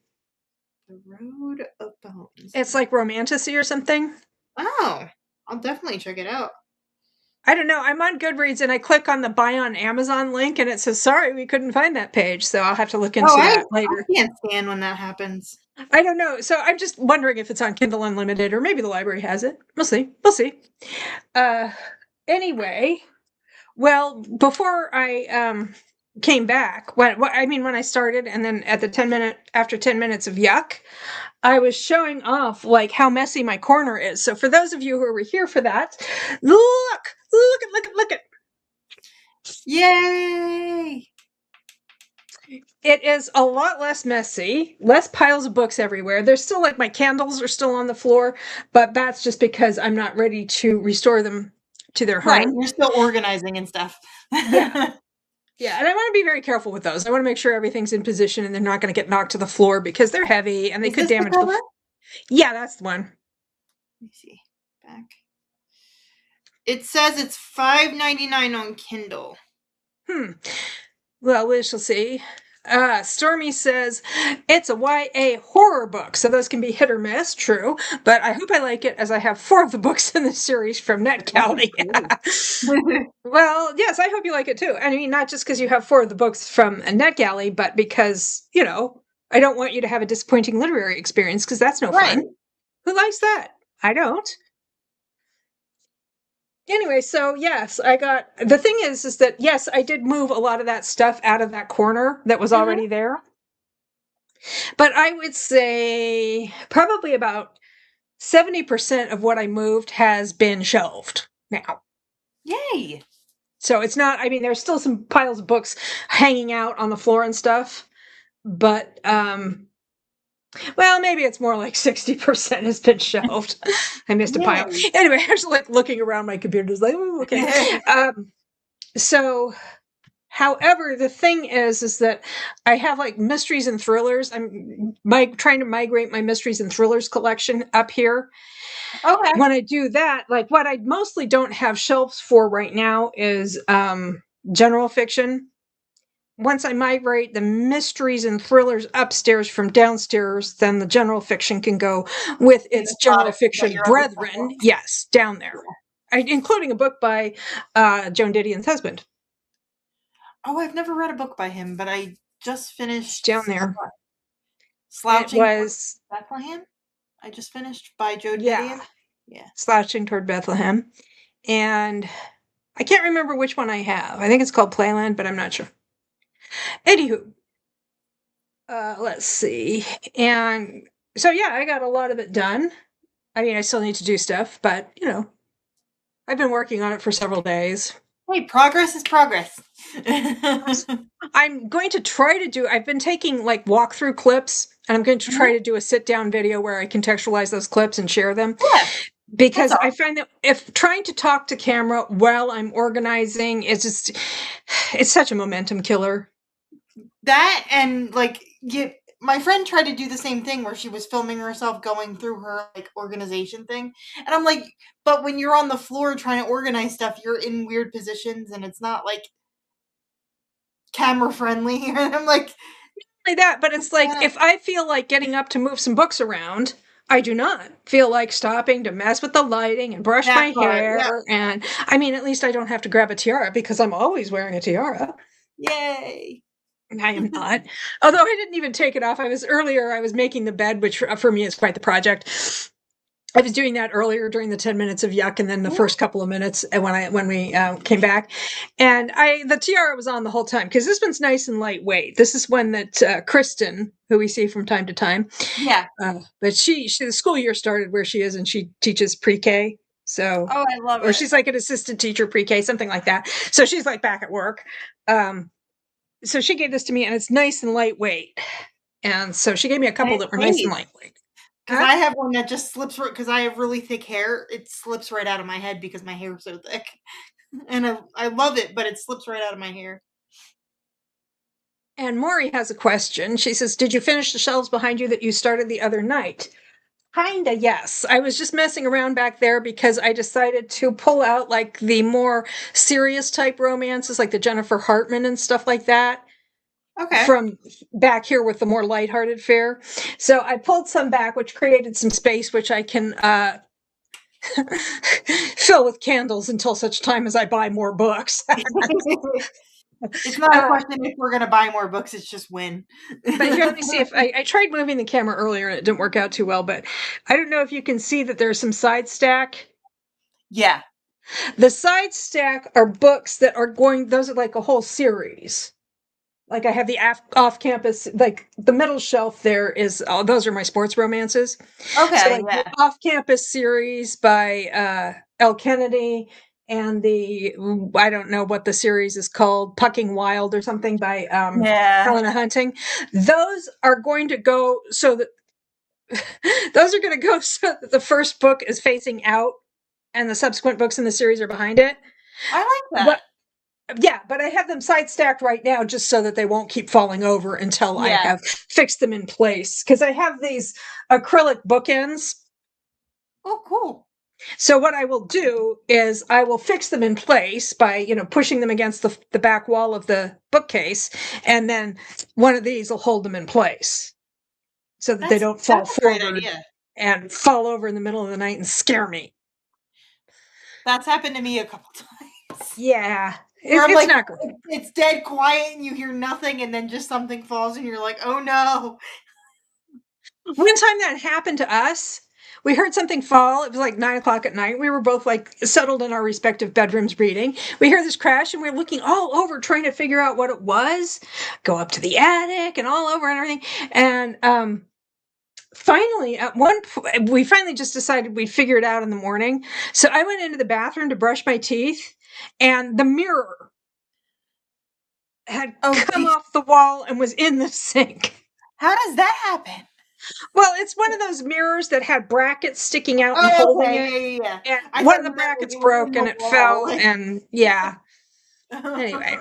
Speaker 2: The Road of Bones.
Speaker 1: It's like romantasy or something.
Speaker 2: Oh, I'll definitely check it out.
Speaker 1: I don't know. I'm on Goodreads and I click on the buy on Amazon link and it says, sorry, we couldn't find that page. So I'll have to look into that later.
Speaker 2: I can't stand when that happens.
Speaker 1: I don't know. So I'm just wondering if it's on Kindle Unlimited or maybe the library has it. We'll see. We'll see. Anyway, well, before I came back, when I started and then at the after 10 minutes of yuck, I was showing off like how messy my corner is. So for those of you who were here for that, look at.
Speaker 2: Yay!
Speaker 1: It is a lot less messy, less piles of books everywhere. There's still like my candles are still on the floor, but that's just because I'm not ready to restore them to their home.
Speaker 2: Right, you're still organizing and stuff.
Speaker 1: Yeah. Yeah, and I want to be very careful with those. I want to make sure everything's in position and they're not going to get knocked to the floor because they're heavy and they could damage the cover? Yeah, that's the one.
Speaker 2: Let me see. Back. It says it's $5.99 on Kindle.
Speaker 1: Well, we shall see. Stormy says it's a YA horror book, so those can be hit or miss, true, but I hope I like it as I have 4 of the books in the series from NetGalley. Well, yes, I hope you like it too. I mean, not just because you have 4 of the books from NetGalley, but because, I don't want you to have a disappointing literary experience because that's no fun. Who likes that? I don't. Anyway, so yes, the thing is that yes, I did move a lot of that stuff out of that corner that was already there. But I would say probably about 70% of what I moved has been shelved now.
Speaker 2: Yay!
Speaker 1: So it's not, I mean, there's still some piles of books hanging out on the floor and stuff, but well, maybe it's more like 60% has been shelved. I missed a pile.
Speaker 2: Yay.
Speaker 1: Anyway, I was like looking around my computer, just like, oh, okay. So, however, the thing is that I have like mysteries and thrillers. I'm trying to migrate my mysteries and thrillers collection up here.
Speaker 2: Okay.
Speaker 1: When I do that, like what I mostly don't have shelves for right now is general fiction. Once I migrate the mysteries and thrillers upstairs from downstairs, then the general fiction can go with
Speaker 2: In
Speaker 1: its
Speaker 2: the spot
Speaker 1: general
Speaker 2: that
Speaker 1: fiction
Speaker 2: your other stuff
Speaker 1: brethren.
Speaker 2: was.
Speaker 1: Yes, down there. Including a book by Joan Didion's husband.
Speaker 2: Oh, I've never read a book by him, but I just finished
Speaker 1: Down there.
Speaker 2: Slouching
Speaker 1: It was
Speaker 2: Bethlehem. I just finished by Joe
Speaker 1: yeah,
Speaker 2: Didion. Yeah.
Speaker 1: Slouching Toward Bethlehem. And I can't remember which one I have. I think it's called Playland, but I'm not sure. Anywho, let's see. And so, yeah, I got a lot of it done. I mean, I still need to do stuff, but, you know, I've been working on it for several days.
Speaker 2: Hey, progress is progress.
Speaker 1: I'm going to try to do, I've been taking like walkthrough clips, and I'm going to try to do a sit down video where I contextualize those clips and share them.
Speaker 2: Yeah.
Speaker 1: Because
Speaker 2: That's
Speaker 1: I find that if trying to talk to camera while I'm organizing, it's such a momentum killer.
Speaker 2: That and like my friend tried to do the same thing where she was filming herself going through her like organization thing, and I'm like, but when you're on the floor trying to organize stuff, you're in weird positions and it's not like camera friendly. And I'm like,
Speaker 1: Like that, but it's like if I feel like getting up to move some books around, I do not feel like stopping to mess with the lighting and brush my hair.
Speaker 2: yeah.
Speaker 1: And I mean, at least I don't have to grab a tiara because I'm always wearing a tiara.
Speaker 2: Yay.
Speaker 1: I am not. Although I didn't even take it off. I was making the bed, which for me is quite the project. I was doing that earlier during the 10 minutes of yuck, and then the first couple of minutes when we came back, and the tiara was on the whole time because this one's nice and lightweight. This is one that Kristen, who we see from time to time, but she the school year started where she is, and she teaches pre-K. So,
Speaker 2: I love it.
Speaker 1: Or she's like an assistant teacher pre-K, something like that. So she's like back at work. So she gave this to me, and it's nice and lightweight. And so she gave me a couple that were nice and lightweight.
Speaker 2: Because I have one that just slips, because I have really thick hair. It slips right out of my head because my hair is so thick. And I love it, but it slips right out of my hair.
Speaker 1: And Maury has a question. She says, did you finish the shelves behind you that you started the other night? Kinda, yes. I was just messing around back there because I decided to pull out like the more serious type romances, like the Jennifer Hartman and stuff like that.
Speaker 2: Okay.
Speaker 1: From back here with the more lighthearted fare. So I pulled some back, which created some space, which I can fill with candles until such time as I buy more books.
Speaker 2: It's not a question if we're going to buy more books, it's just when.
Speaker 1: But here, let me see if I tried moving the camera earlier and it didn't work out too well, but I don't know if you can see that there's some side stack.
Speaker 2: Yeah.
Speaker 1: The side stack are books that are those are like a whole series. Like I have the off-campus, like the middle shelf there is, those are my sports romances.
Speaker 2: Okay,
Speaker 1: so like the off-campus series by L. Kennedy, and I don't know what the series is called, Pucking Wild or something by Helena Hunting. Those are going to go so that the first book is facing out and the subsequent books in the series are behind it.
Speaker 2: I like that.
Speaker 1: But I have them side stacked right now just so that they won't keep falling over until I have fixed them in place. Because I have these acrylic bookends.
Speaker 2: Oh, cool.
Speaker 1: So what I will do is I will fix them in place by, pushing them against the back wall of the bookcase. And then one of these will hold them in place so that they don't fall forward and fall over in the middle of the night and scare me.
Speaker 2: That's happened to me a couple times.
Speaker 1: Yeah. It's not great.
Speaker 2: It's dead quiet and you hear nothing and then just something falls and you're like, oh no.
Speaker 1: One time that happened to us, we heard something fall. It was like 9:00 at night. We were both like settled in our respective bedrooms reading. We hear this crash and we're looking all over trying to figure out what it was. Go up to the attic and all over and everything. And finally, at one point, we finally just decided we'd figure it out in the morning. So I went into the bathroom to brush my teeth. and the mirror had
Speaker 2: Oh,
Speaker 1: come
Speaker 2: geez.
Speaker 1: off the wall and was in the sink.
Speaker 2: How does that happen?
Speaker 1: Well, it's one of those mirrors that had brackets sticking out and
Speaker 2: Oh,
Speaker 1: holding
Speaker 2: okay,
Speaker 1: it,
Speaker 2: yeah.
Speaker 1: and
Speaker 2: I
Speaker 1: one
Speaker 2: thought
Speaker 1: of the
Speaker 2: you meant like
Speaker 1: brackets
Speaker 2: it was in
Speaker 1: broke
Speaker 2: the
Speaker 1: and it
Speaker 2: wall.
Speaker 1: fell,
Speaker 2: Like,
Speaker 1: and yeah. Anyway,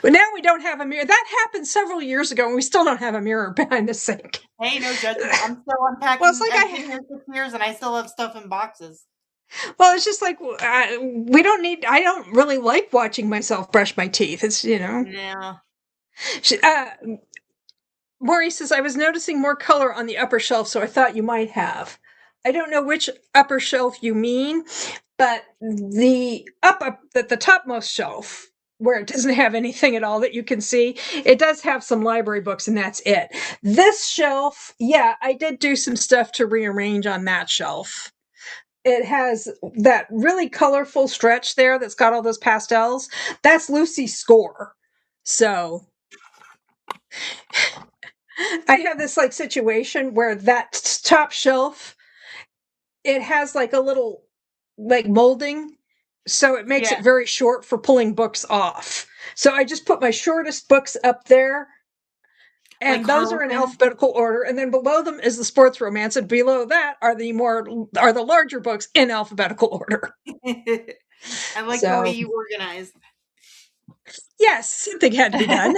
Speaker 1: but now we don't have a mirror. That happened several years ago, and we still don't have a mirror behind the sink.
Speaker 2: hey, no judgment. I'm still
Speaker 1: Well, it's
Speaker 2: unpacking.
Speaker 1: like
Speaker 2: I've been here 6 years and I still have stuff in boxes.
Speaker 1: well, it's just like we don't need. I don't really like watching myself brush my teeth. It's
Speaker 2: Yeah.
Speaker 1: She- uh, Maurice says, I was noticing more color on the upper shelf, so I thought you might have. I don't know which upper shelf you mean, but the the topmost shelf, where it doesn't have anything at all that you can see, it does have some library books, and that's it. This shelf, yeah, I did do some stuff to rearrange on that shelf. It has that really colorful stretch there that's got all those pastels. That's Lucy's score. So I have this like situation where that top shelf, it has like a little like molding, so it makes it
Speaker 2: Yeah.
Speaker 1: very short for pulling books off. So I just put my shortest books up there,
Speaker 2: Like
Speaker 1: and those are in
Speaker 2: Harlequin.
Speaker 1: alphabetical order, and then below them is the sports romance, and below that are the larger books in alphabetical order.
Speaker 2: I like the way
Speaker 1: So
Speaker 2: you organize.
Speaker 1: yes, something had to be done.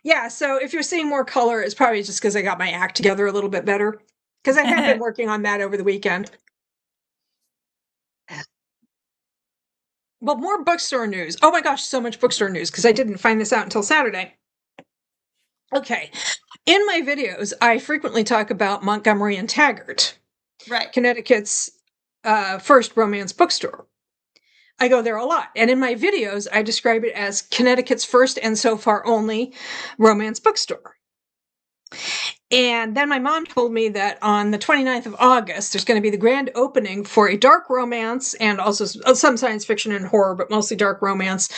Speaker 1: Yeah, so if you're seeing more color, it's probably just because I got my act together a little bit better. Because I have been working on that over the weekend. Well, more bookstore news. Oh my gosh, so much bookstore news because I didn't find this out until Saturday. Okay. In my videos, I frequently talk about Montgomery and Taggart,
Speaker 2: Right.
Speaker 1: Connecticut's first romance bookstore. I go there a lot. And in my videos, I describe it as Connecticut's first and so far only romance bookstore. And then my mom told me that on the 29th of August, there's going to be the grand opening for a dark romance and also some science fiction and horror, but mostly dark romance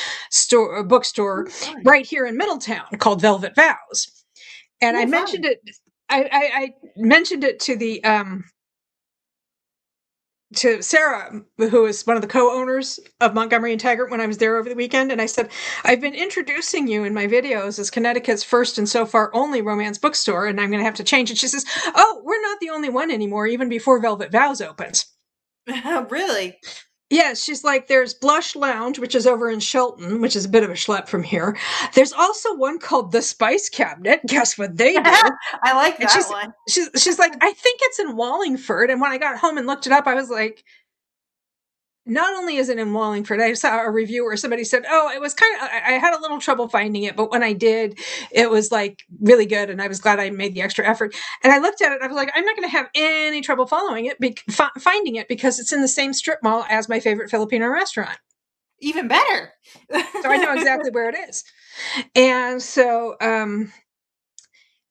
Speaker 1: bookstore
Speaker 2: Oh, fun.
Speaker 1: right here in Middletown called Velvet Vows. And I
Speaker 2: Ooh,
Speaker 1: mentioned
Speaker 2: fun.
Speaker 1: it. I mentioned it to the to Sarah, who is one of the co-owners of Montgomery and Taggart, when I was there over the weekend, and I said, I've been introducing you in my videos as Connecticut's first and so far only romance bookstore, and I'm going to have to change it. She says, oh, we're not the only one anymore, even before Velvet Vows opens.
Speaker 2: Really?
Speaker 1: Yes, she's like, there's Blush Lounge, which is over in Shelton, which is a bit of a schlep from here. There's also one called The Spice Cabinet. Guess what they do?
Speaker 2: I like
Speaker 1: And
Speaker 2: that one.
Speaker 1: she's like, I think it's in Wallingford. And when I got home and looked it up, I was like, not only is it in Wallingford, I saw a review where somebody said, oh, it was I had a little trouble finding it, but when I did, it was like really good. And I was glad I made the extra effort. And I looked at it and I was like, I'm not going to have any trouble finding it because it's in the same strip mall as my favorite Filipino restaurant.
Speaker 2: Even better.
Speaker 1: So I know exactly where it is. And so,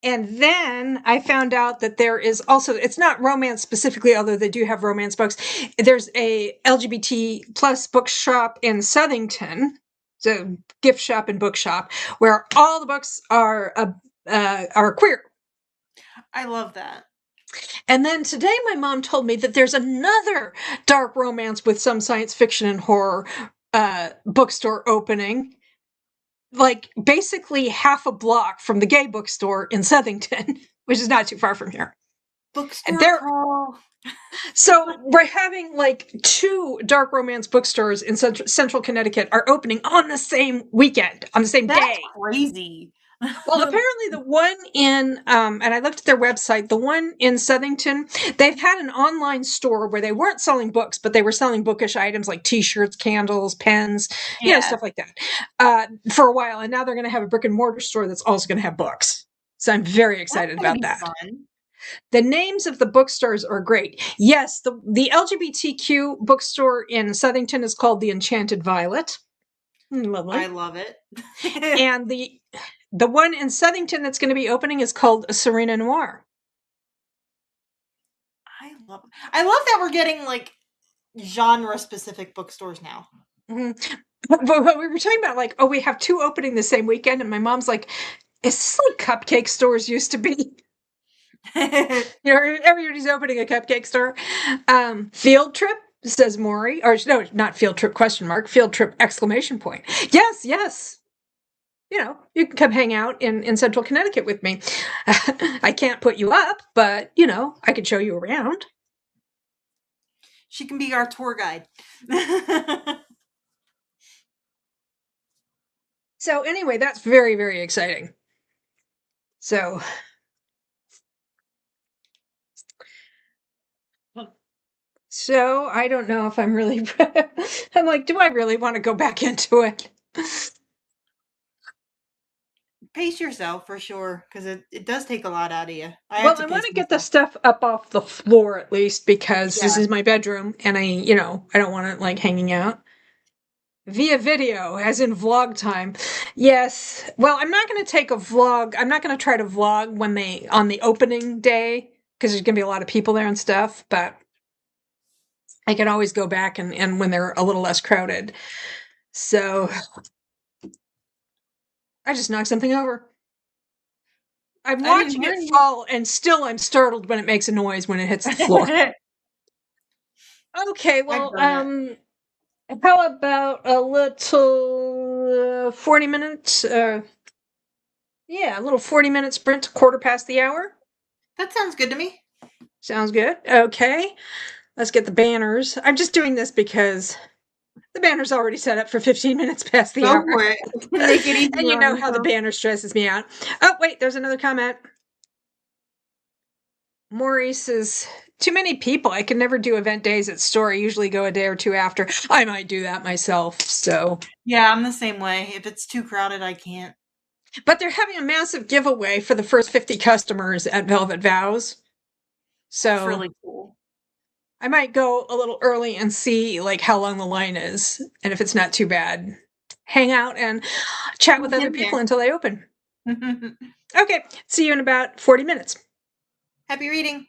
Speaker 1: and then I found out that there is also, it's not romance specifically, although they do have romance books. There's a LGBT plus bookshop in Southington, so gift shop and bookshop, where all the books are queer.
Speaker 2: I love that.
Speaker 1: And then today my mom told me that there's another dark romance with some science fiction and horror bookstore opening, like basically half a block from the gay bookstore in Southington, which is not too far from here. And
Speaker 2: Bookstore
Speaker 1: there,
Speaker 2: crawl.
Speaker 1: so we're having like two dark romance bookstores in central Connecticut are opening on the same weekend, on the same
Speaker 2: That's
Speaker 1: day.
Speaker 2: crazy.
Speaker 1: Well, apparently the one in, and I looked at their website, the one in Southington, they've had an online store where they weren't selling books, but they were selling bookish items like t-shirts, candles, pens,
Speaker 2: Yeah.
Speaker 1: stuff like that, for a while. And now they're going to have a brick and mortar store that's also going to have books. So I'm very
Speaker 2: That's
Speaker 1: excited
Speaker 2: gonna
Speaker 1: about
Speaker 2: be
Speaker 1: that.
Speaker 2: fun.
Speaker 1: The names of the bookstores are great. Yes, the LGBTQ bookstore in Southington is called the Enchanted Violet. Lovely.
Speaker 2: I love it.
Speaker 1: And the one in Southington that's going to be opening is called Serena Noir.
Speaker 2: I love that we're getting like genre specific bookstores now.
Speaker 1: Mm-hmm. But we were talking about like, oh, we have two opening the same weekend, and my mom's like, is this like cupcake stores used to be? Everybody's opening a cupcake store. Field Trip says Maury. Or no, not field trip question mark, field trip exclamation point. Yes, yes. You know, you can come hang out in central Connecticut with me. I can't put you up, but, you know, I could show you around.
Speaker 2: She can be our tour guide.
Speaker 1: So anyway, that's very, very exciting. So I don't know if I'm really I'm like, do I really want to go back into it?
Speaker 2: Pace yourself for sure, because it does take a lot out of you. I have
Speaker 1: Well,
Speaker 2: to
Speaker 1: I want
Speaker 2: pace
Speaker 1: to get the
Speaker 2: myself.
Speaker 1: stuff up off the floor at least because this
Speaker 2: Yeah.
Speaker 1: is my bedroom and I don't want it like hanging out. Via video, as in vlog time. Yes. Well, I'm not going to take a vlog. I'm not going to try to vlog on the opening day because there's going to be a lot of people there and stuff, but I can always go back and when they're a little less crowded. So I just knocked something over. I'm
Speaker 2: I didn't
Speaker 1: watching
Speaker 2: hear
Speaker 1: it
Speaker 2: you.
Speaker 1: fall and still I'm startled when it makes a noise when it hits the floor. Okay,
Speaker 2: I've
Speaker 1: well,
Speaker 2: done it.
Speaker 1: how about a little 40 minutes? Yeah, a little 40-minute sprint, quarter past the hour.
Speaker 2: That sounds good to me.
Speaker 1: Sounds good. Okay, let's get the banners. I'm just doing this because the banner's already set up for 15 minutes past the
Speaker 2: Go
Speaker 1: hour.
Speaker 2: for it. Make it
Speaker 1: And
Speaker 2: easier
Speaker 1: you
Speaker 2: on
Speaker 1: know how the
Speaker 2: yourself.
Speaker 1: banner stresses me out. Oh, wait, there's another comment. Maurice says, too many people. I can never do event days at store. I usually go a day or two after. I might do that myself, so.
Speaker 2: Yeah, I'm the same way. If it's too crowded, I can't.
Speaker 1: But they're having a massive giveaway for the first 50 customers at Velvet Vows.
Speaker 2: That's
Speaker 1: So
Speaker 2: really cool.
Speaker 1: I might go a little early and see like how long the line is. And if it's not too bad, hang out and chat with
Speaker 2: Sneak
Speaker 1: other
Speaker 2: in
Speaker 1: people until they open.
Speaker 2: there.
Speaker 1: Okay, see you in about 40 minutes.
Speaker 2: Happy reading.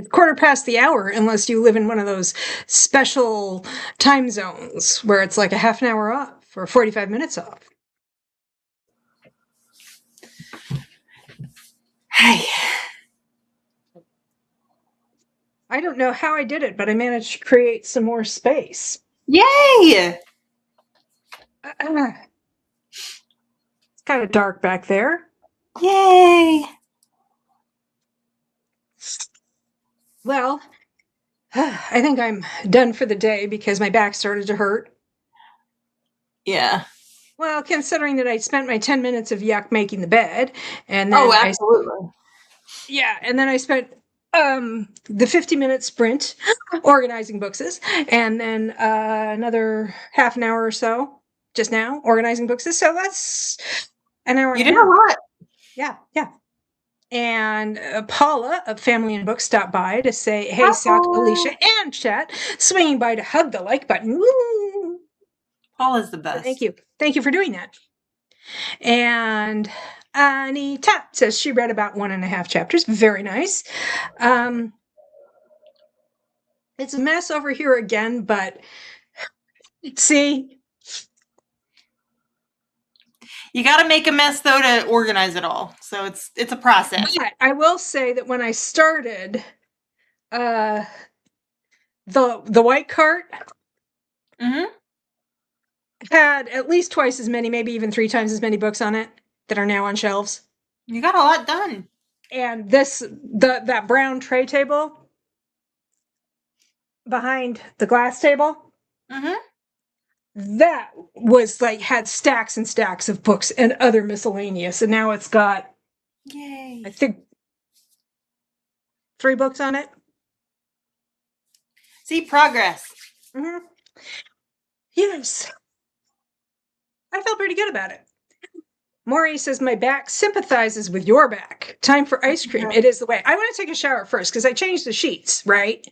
Speaker 1: It's quarter past the hour, unless you live in one of those special time zones where it's like a half an hour off or 45 minutes off.
Speaker 2: Hey.
Speaker 1: I don't know how I did it, but I managed to create some more space.
Speaker 2: Yay!
Speaker 1: It's kind of dark back there.
Speaker 2: Yay!
Speaker 1: Well, I think I'm done for the day because my back started to hurt.
Speaker 2: Yeah.
Speaker 1: Well, considering that I spent my 10 minutes of yuck making the bed, and then
Speaker 2: Oh, absolutely.
Speaker 1: and then I spent the 50-minute sprint organizing bookses, and then another half an hour or so just now organizing bookses. So that's an hour and
Speaker 2: You
Speaker 1: a
Speaker 2: did
Speaker 1: half.
Speaker 2: a lot.
Speaker 1: Yeah. And Paula of Family and Books stopped by to say, hey, Sock, Alicia, and Chat, swinging by to hug the like button. Woo!
Speaker 2: Paula's the best.
Speaker 1: Thank you. Thank you for doing that. And Anita says she read about 1.5 chapters. Very nice. It's a mess over here again, but see,
Speaker 2: You got to make a mess though to organize it all. So it's a process.
Speaker 1: but I will say that when I started the white cart had at least twice as many, maybe even 3 times as many books on it that are now on shelves.
Speaker 2: You got a lot done.
Speaker 1: And that brown tray table behind the glass table, that was like had stacks and stacks of books and other miscellaneous, and now it's got,
Speaker 2: Yay!
Speaker 1: I think, 3 books on it.
Speaker 2: See, progress.
Speaker 1: Yes, I felt pretty good about it. Maury says, my back sympathizes with your back. Time for ice cream. It is the way. I want to take a shower first because I changed the sheets, right?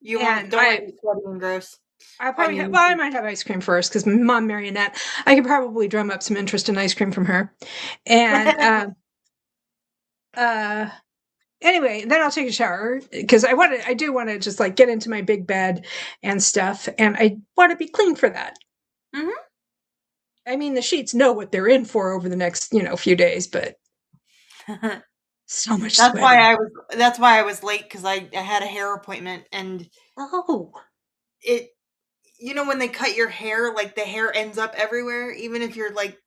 Speaker 2: You want, don't want to be sweaty and gross.
Speaker 1: I might have ice cream first because Mom Marionette, I could probably drum up some interest in ice cream from her. And anyway, then I'll take a shower because I do want to just like get into my big bed and stuff, and I want to be clean for that. I mean, the sheets know what they're in for over the next, few days, but so much
Speaker 2: That's
Speaker 1: sweating.
Speaker 2: why I was late because I had a hair appointment and it, when they cut your hair, like the hair ends up everywhere, even if you're like,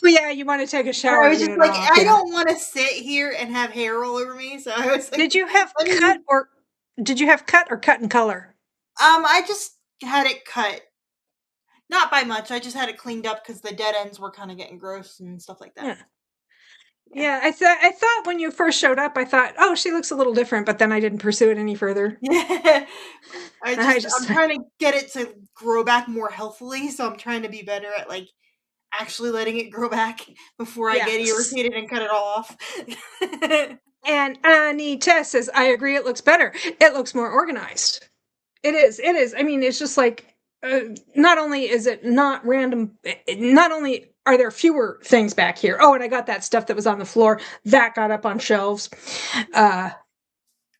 Speaker 1: oh yeah, you want to take a shower.
Speaker 2: I was just like, I don't want to sit here and have hair all over me. So I was like,
Speaker 1: did you have cut or cut in color?
Speaker 2: I just had it cut. Not by much. I just had it cleaned up because the dead ends were kind of getting gross and stuff like that.
Speaker 1: Yeah, I thought when you first showed up, I thought, oh, she looks a little different, but then I didn't pursue it any further.
Speaker 2: Yeah. I'm trying to get it to grow back more healthily, so I'm trying to be better at like actually letting it grow back before I get irritated and cut it all off.
Speaker 1: And Anita says, I agree, it looks better. It looks more organized. It is. I mean, it's just like, not only is it not random, not only are there fewer things back here. Oh, and I got that stuff that was on the floor that got up on shelves.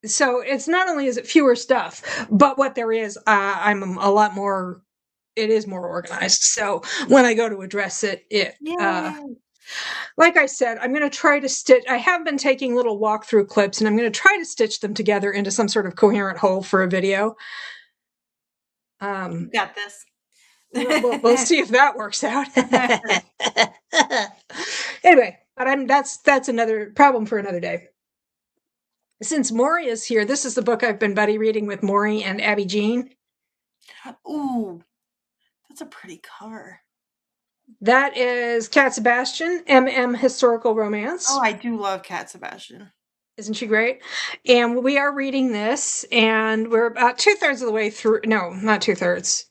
Speaker 1: So it's not only is it fewer stuff, but what there is, I'm a lot more. It is more organized. So when I go to address it, like I said, I'm going to try to stitch. I have been taking little walkthrough clips, and I'm going to try to stitch them together into some sort of coherent whole for a video.
Speaker 2: Got this.
Speaker 1: We'll see if that works out. Anyway, but that's another problem for another day. Since Maury is here, this is the book I've been buddy reading with Maury and Abby Jean.
Speaker 2: Ooh, that's a pretty cover.
Speaker 1: That is Cat Sebastian, MM Historical Romance.
Speaker 2: Oh, I do love Cat Sebastian.
Speaker 1: Isn't she great? And we are reading this, and we're about 2/3 of the way through. No, not 2/3.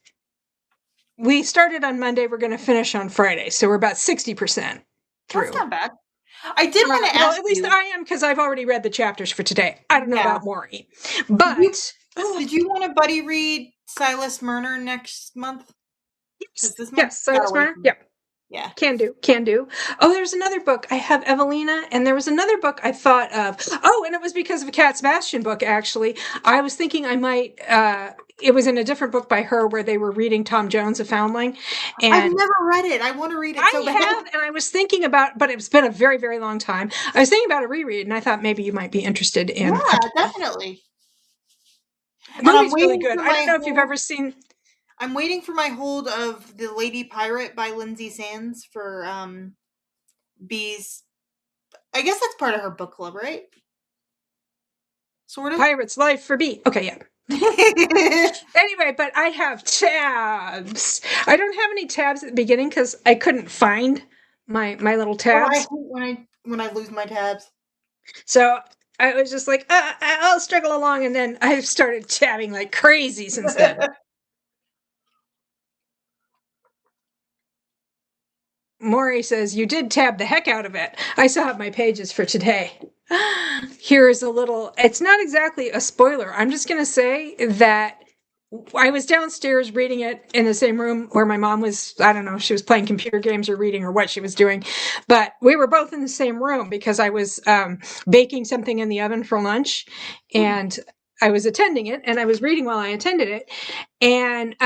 Speaker 1: We started on Monday. We're going to finish on Friday, so we're about 60% through.
Speaker 2: That's not bad. I did want to ask
Speaker 1: at least I am, because I've already read the chapters for today. I don't know about Maury. But
Speaker 2: did you want to buddy read Silas Murner next month?
Speaker 1: Yes, Silas Murner. Yep.
Speaker 2: Yeah.
Speaker 1: Can do, can do. Oh, there's another book. I have Evelina, and there was another book I thought of. Oh, and it was because of a Cat Sebastian book, actually. I was thinking I might, it was in a different book by her where they were reading Tom Jones, A Foundling.
Speaker 2: I've
Speaker 1: And
Speaker 2: never read it. I want to read it so
Speaker 1: I
Speaker 2: bad.
Speaker 1: have, and I was thinking about, but it's been a very, very long time. I was thinking about a reread, and I thought maybe you might be interested in
Speaker 2: Yeah, definitely.
Speaker 1: the
Speaker 2: And I'm
Speaker 1: movie's really
Speaker 2: waiting
Speaker 1: good.
Speaker 2: for
Speaker 1: I don't
Speaker 2: my
Speaker 1: know if you've
Speaker 2: hold.
Speaker 1: ever seen
Speaker 2: I'm waiting for my hold of The Lady Pirate by Lindsay Sands for Bees. I guess that's part of her book club, right? Sort of.
Speaker 1: Pirate's Life for B. Okay, yeah. Anyway, but I have tabs. I don't have any tabs at the beginning because I couldn't find my little
Speaker 2: Oh, I
Speaker 1: tabs.
Speaker 2: hate when I lose my tabs.
Speaker 1: So I was just like, I'll struggle along, and then I've started tabbing like crazy since then. Maury says, you did tab the heck out of it. I saw it my pages for today. Here is a little, it's not exactly a spoiler. I'm just going to say that I was downstairs reading it in the same room where my mom was. I don't know, she was playing computer games or reading or what she was doing. But we were both in the same room because I was baking something in the oven for lunch and I was attending it and I was reading while I attended it. And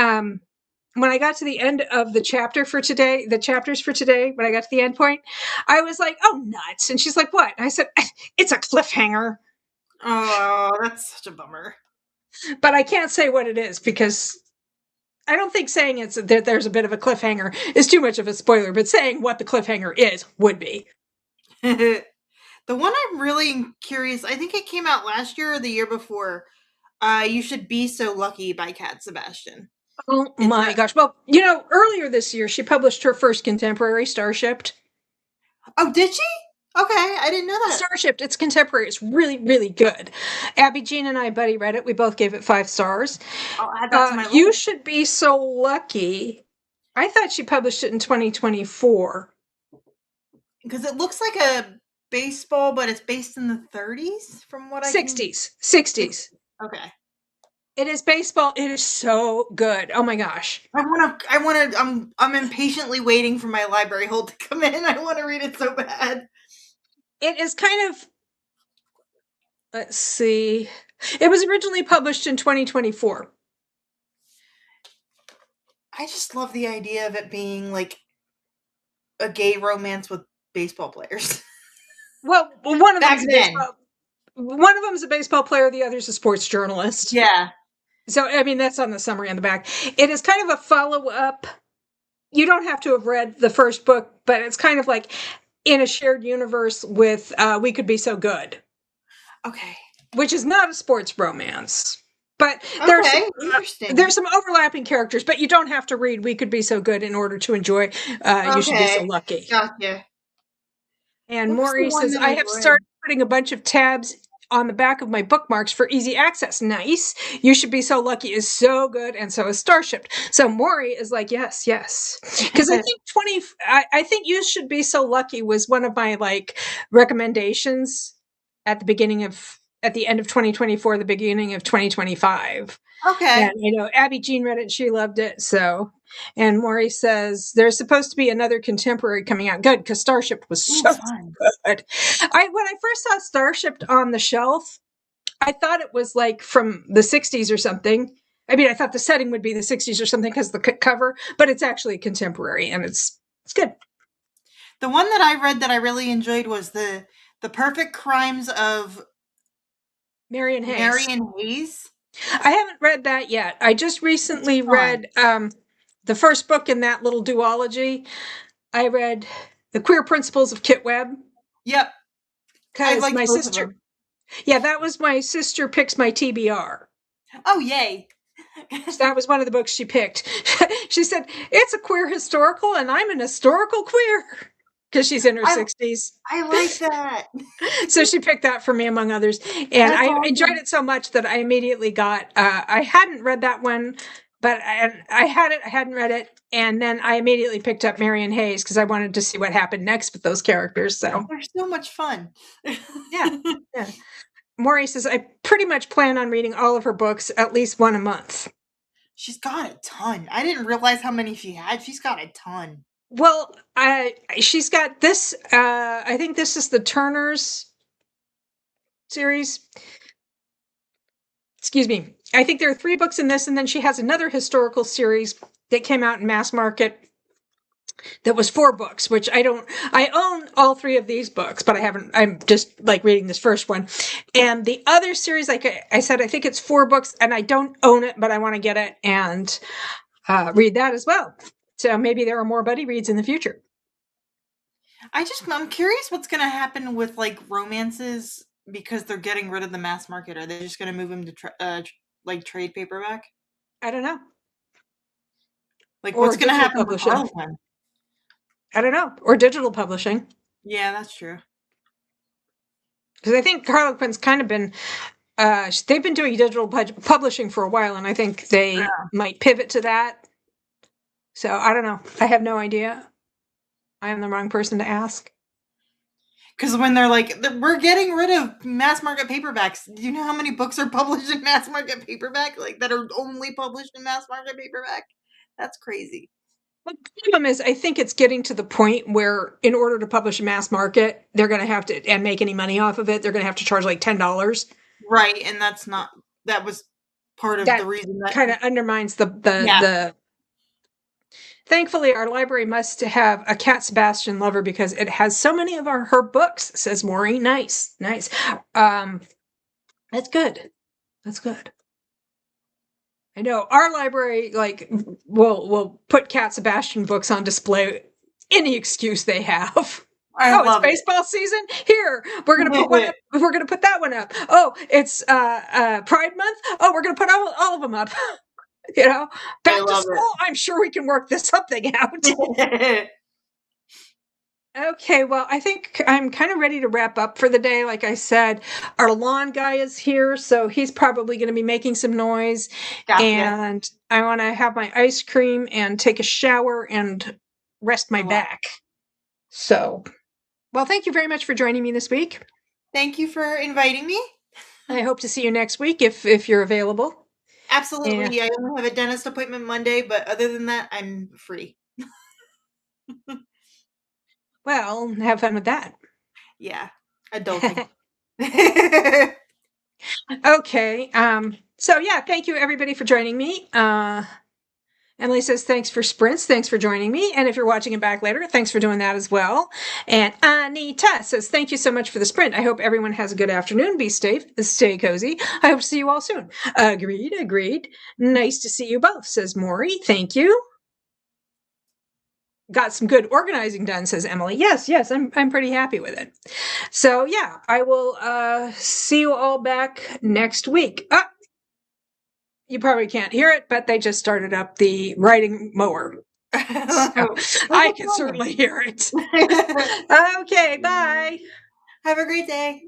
Speaker 1: when I got to the end of the chapters for today, when I got to the end point, I was like, oh, nuts. And she's like, what? And I said, it's a cliffhanger.
Speaker 2: Oh, that's such a bummer.
Speaker 1: But I can't say what it is because I don't think saying it's that there's a bit of a cliffhanger is too much of a spoiler, but saying what the cliffhanger is would be.
Speaker 2: The one I'm really curious, I think it came out last year or the year before. You Should Be So Lucky by Cat Sebastian.
Speaker 1: Oh
Speaker 2: It's
Speaker 1: my gosh. Well, earlier this year, she published her first contemporary, Starshipped.
Speaker 2: Oh, did she? Okay, I didn't know that.
Speaker 1: Starshipped, it's contemporary. It's really, really good. Abby Jean and I, buddy, read it. We both gave it 5 stars.
Speaker 2: I'll add that to my
Speaker 1: You
Speaker 2: list.
Speaker 1: Should Be So Lucky. I thought she published it in 2024.
Speaker 2: Because it looks like a baseball, but it's based in the 30s, from what I can.
Speaker 1: 60s. 60s.
Speaker 2: Okay.
Speaker 1: It is baseball. It is so good. Oh my gosh.
Speaker 2: I'm impatiently waiting for my library hold to come in. I want to read it so bad.
Speaker 1: It is kind of, let's see. It was originally published in 2024.
Speaker 2: I just love the idea of it being like a gay romance with baseball players.
Speaker 1: Well, one of
Speaker 2: Back
Speaker 1: them's a
Speaker 2: then.
Speaker 1: one of them's a baseball player, the other's a sports journalist.
Speaker 2: Yeah.
Speaker 1: So, I mean, that's on the summary on the back. It is kind of a follow-up. You don't have to have read the first book, but it's kind of like in a shared universe with We Could Be So Good.
Speaker 2: Okay.
Speaker 1: Which is not a sports romance. But
Speaker 2: Okay, interesting.
Speaker 1: there's some overlapping characters, but you don't have to read We Could Be So Good in order to enjoy You Should Be So
Speaker 2: Okay.
Speaker 1: Lucky.
Speaker 2: Gotcha.
Speaker 1: And
Speaker 2: What was the
Speaker 1: Maury
Speaker 2: one
Speaker 1: says,
Speaker 2: that
Speaker 1: I
Speaker 2: I
Speaker 1: have
Speaker 2: read?
Speaker 1: started putting a bunch of tabs on the back of my bookmarks for easy access. Nice. You Should Be So Lucky is so good, and so is Starship. So Maury is like, yes, yes. Because I think I think You Should Be So Lucky was one of my like recommendations at the end of 2024, the beginning of 2025.
Speaker 2: Okay.
Speaker 1: And Abby Jean read it, she loved it. So, and Maury says there's supposed to be another contemporary coming out. Good, because Starship was
Speaker 2: Oh,
Speaker 1: so
Speaker 2: fun.
Speaker 1: good. When I first saw Starship on the shelf, I thought it was like from the 60s or something. I mean, I thought the setting would be the 60s or something because the cover, but it's actually contemporary and it's good.
Speaker 2: The one that I read that I really enjoyed was the Perfect Crimes of
Speaker 1: Marion Hayes.
Speaker 2: Marion Hayes.
Speaker 1: I haven't read that yet. I just recently read the first book in that little duology. I read The Queer Principles of Kit Webb.
Speaker 2: Yep. I liked
Speaker 1: my
Speaker 2: both
Speaker 1: sister.
Speaker 2: of them.
Speaker 1: Yeah, that was my sister picks my TBR.
Speaker 2: Oh, yay.
Speaker 1: So that was one of the books she picked. She said, it's a queer historical, and I'm an historical queer. Because she's in her 60s.
Speaker 2: I like that.
Speaker 1: So she picked that for me, among others. And I enjoyed it so much that I immediately got, I hadn't read that one, but I hadn't read it. And then I immediately picked up Marion Hayes because I wanted to see what happened next with those characters. So
Speaker 2: they're so much fun.
Speaker 1: Yeah. Maury says, I pretty much plan on reading all of her books, at least one a month.
Speaker 2: She's got a ton. I didn't realize how many she had. She's got a ton.
Speaker 1: Well, she's got this. I think this is the Turner's series. Excuse me. I think there are 3 books in this, and then she has another historical series that came out in mass market that was 4 books, which I don't. I own all 3 of these books, but I haven't. I'm just like reading this first one, and the other series, like I said, I think it's 4 books, and I don't own it, but I want to get it and read that as well. So maybe there are more buddy reads in the future.
Speaker 2: I'm curious what's going to happen with like romances because they're getting rid of the mass market. Are they just going to move them to like trade paperback?
Speaker 1: I don't know.
Speaker 2: Like
Speaker 1: Or
Speaker 2: what's going to
Speaker 1: digital
Speaker 2: happen with
Speaker 1: publishing.
Speaker 2: Harlequin?
Speaker 1: I don't know. Or digital publishing.
Speaker 2: Yeah, that's true.
Speaker 1: Because I think Harlequin's kind of been, they've been doing digital publishing for a while, and I think they might pivot to that. So I don't know. I have no idea. I am the wrong person to ask.
Speaker 2: Because when they're like, we're getting rid of mass market paperbacks, do you know how many books are published in mass market paperback? Like that are only published in mass market paperback? That's crazy.
Speaker 1: The problem is, I think it's getting to the point where, in order to publish a mass market, they're going to have to, and make any money off of it, they're going to have to charge like $10.
Speaker 2: Right, and that was part of
Speaker 1: That
Speaker 2: the reason that
Speaker 1: kind of undermines the. Thankfully, our library must have a Cat Sebastian lover because it has so many of her books, says Maury. Nice. That's good. That's good. I know our library will put Cat Sebastian books on display any excuse they have. It's baseball season. Here, we're gonna put one up. We're gonna put that one up. Oh, it's Pride Month. Oh, we're gonna put all of them up. Back to school. I'm sure we can work this something out. Okay, well, I think I'm kind of ready to wrap up for the day. Like I said, our lawn guy is here, so he's probably going to be making some noise. Gotcha. And I want to have my ice cream and take a shower and rest my back. So, well, thank you very much for joining me this week.
Speaker 2: Thank you for inviting me.
Speaker 1: I hope to see you next week if you're available.
Speaker 2: Absolutely. I only have a dentist appointment Monday, but other than that, I'm free.
Speaker 1: Well, have fun with that.
Speaker 2: Yeah, adulting.
Speaker 1: Okay. So yeah, thank you everybody for joining me. Emily says, thanks for sprints. Thanks for joining me. And if you're watching it back later, thanks for doing that as well. And Anita says, thank you so much for the sprint. I hope everyone has a good afternoon. Be safe. Stay cozy. I hope to see you all soon. Agreed. Nice to see you both, says Maury. Thank you. Got some good organizing done, says Emily. Yes, I'm pretty happy with it. So yeah, I will see you all back next week. You probably can't hear it, but they just started up the riding mower. So I can certainly hear it. Okay, bye.
Speaker 2: Have a great day.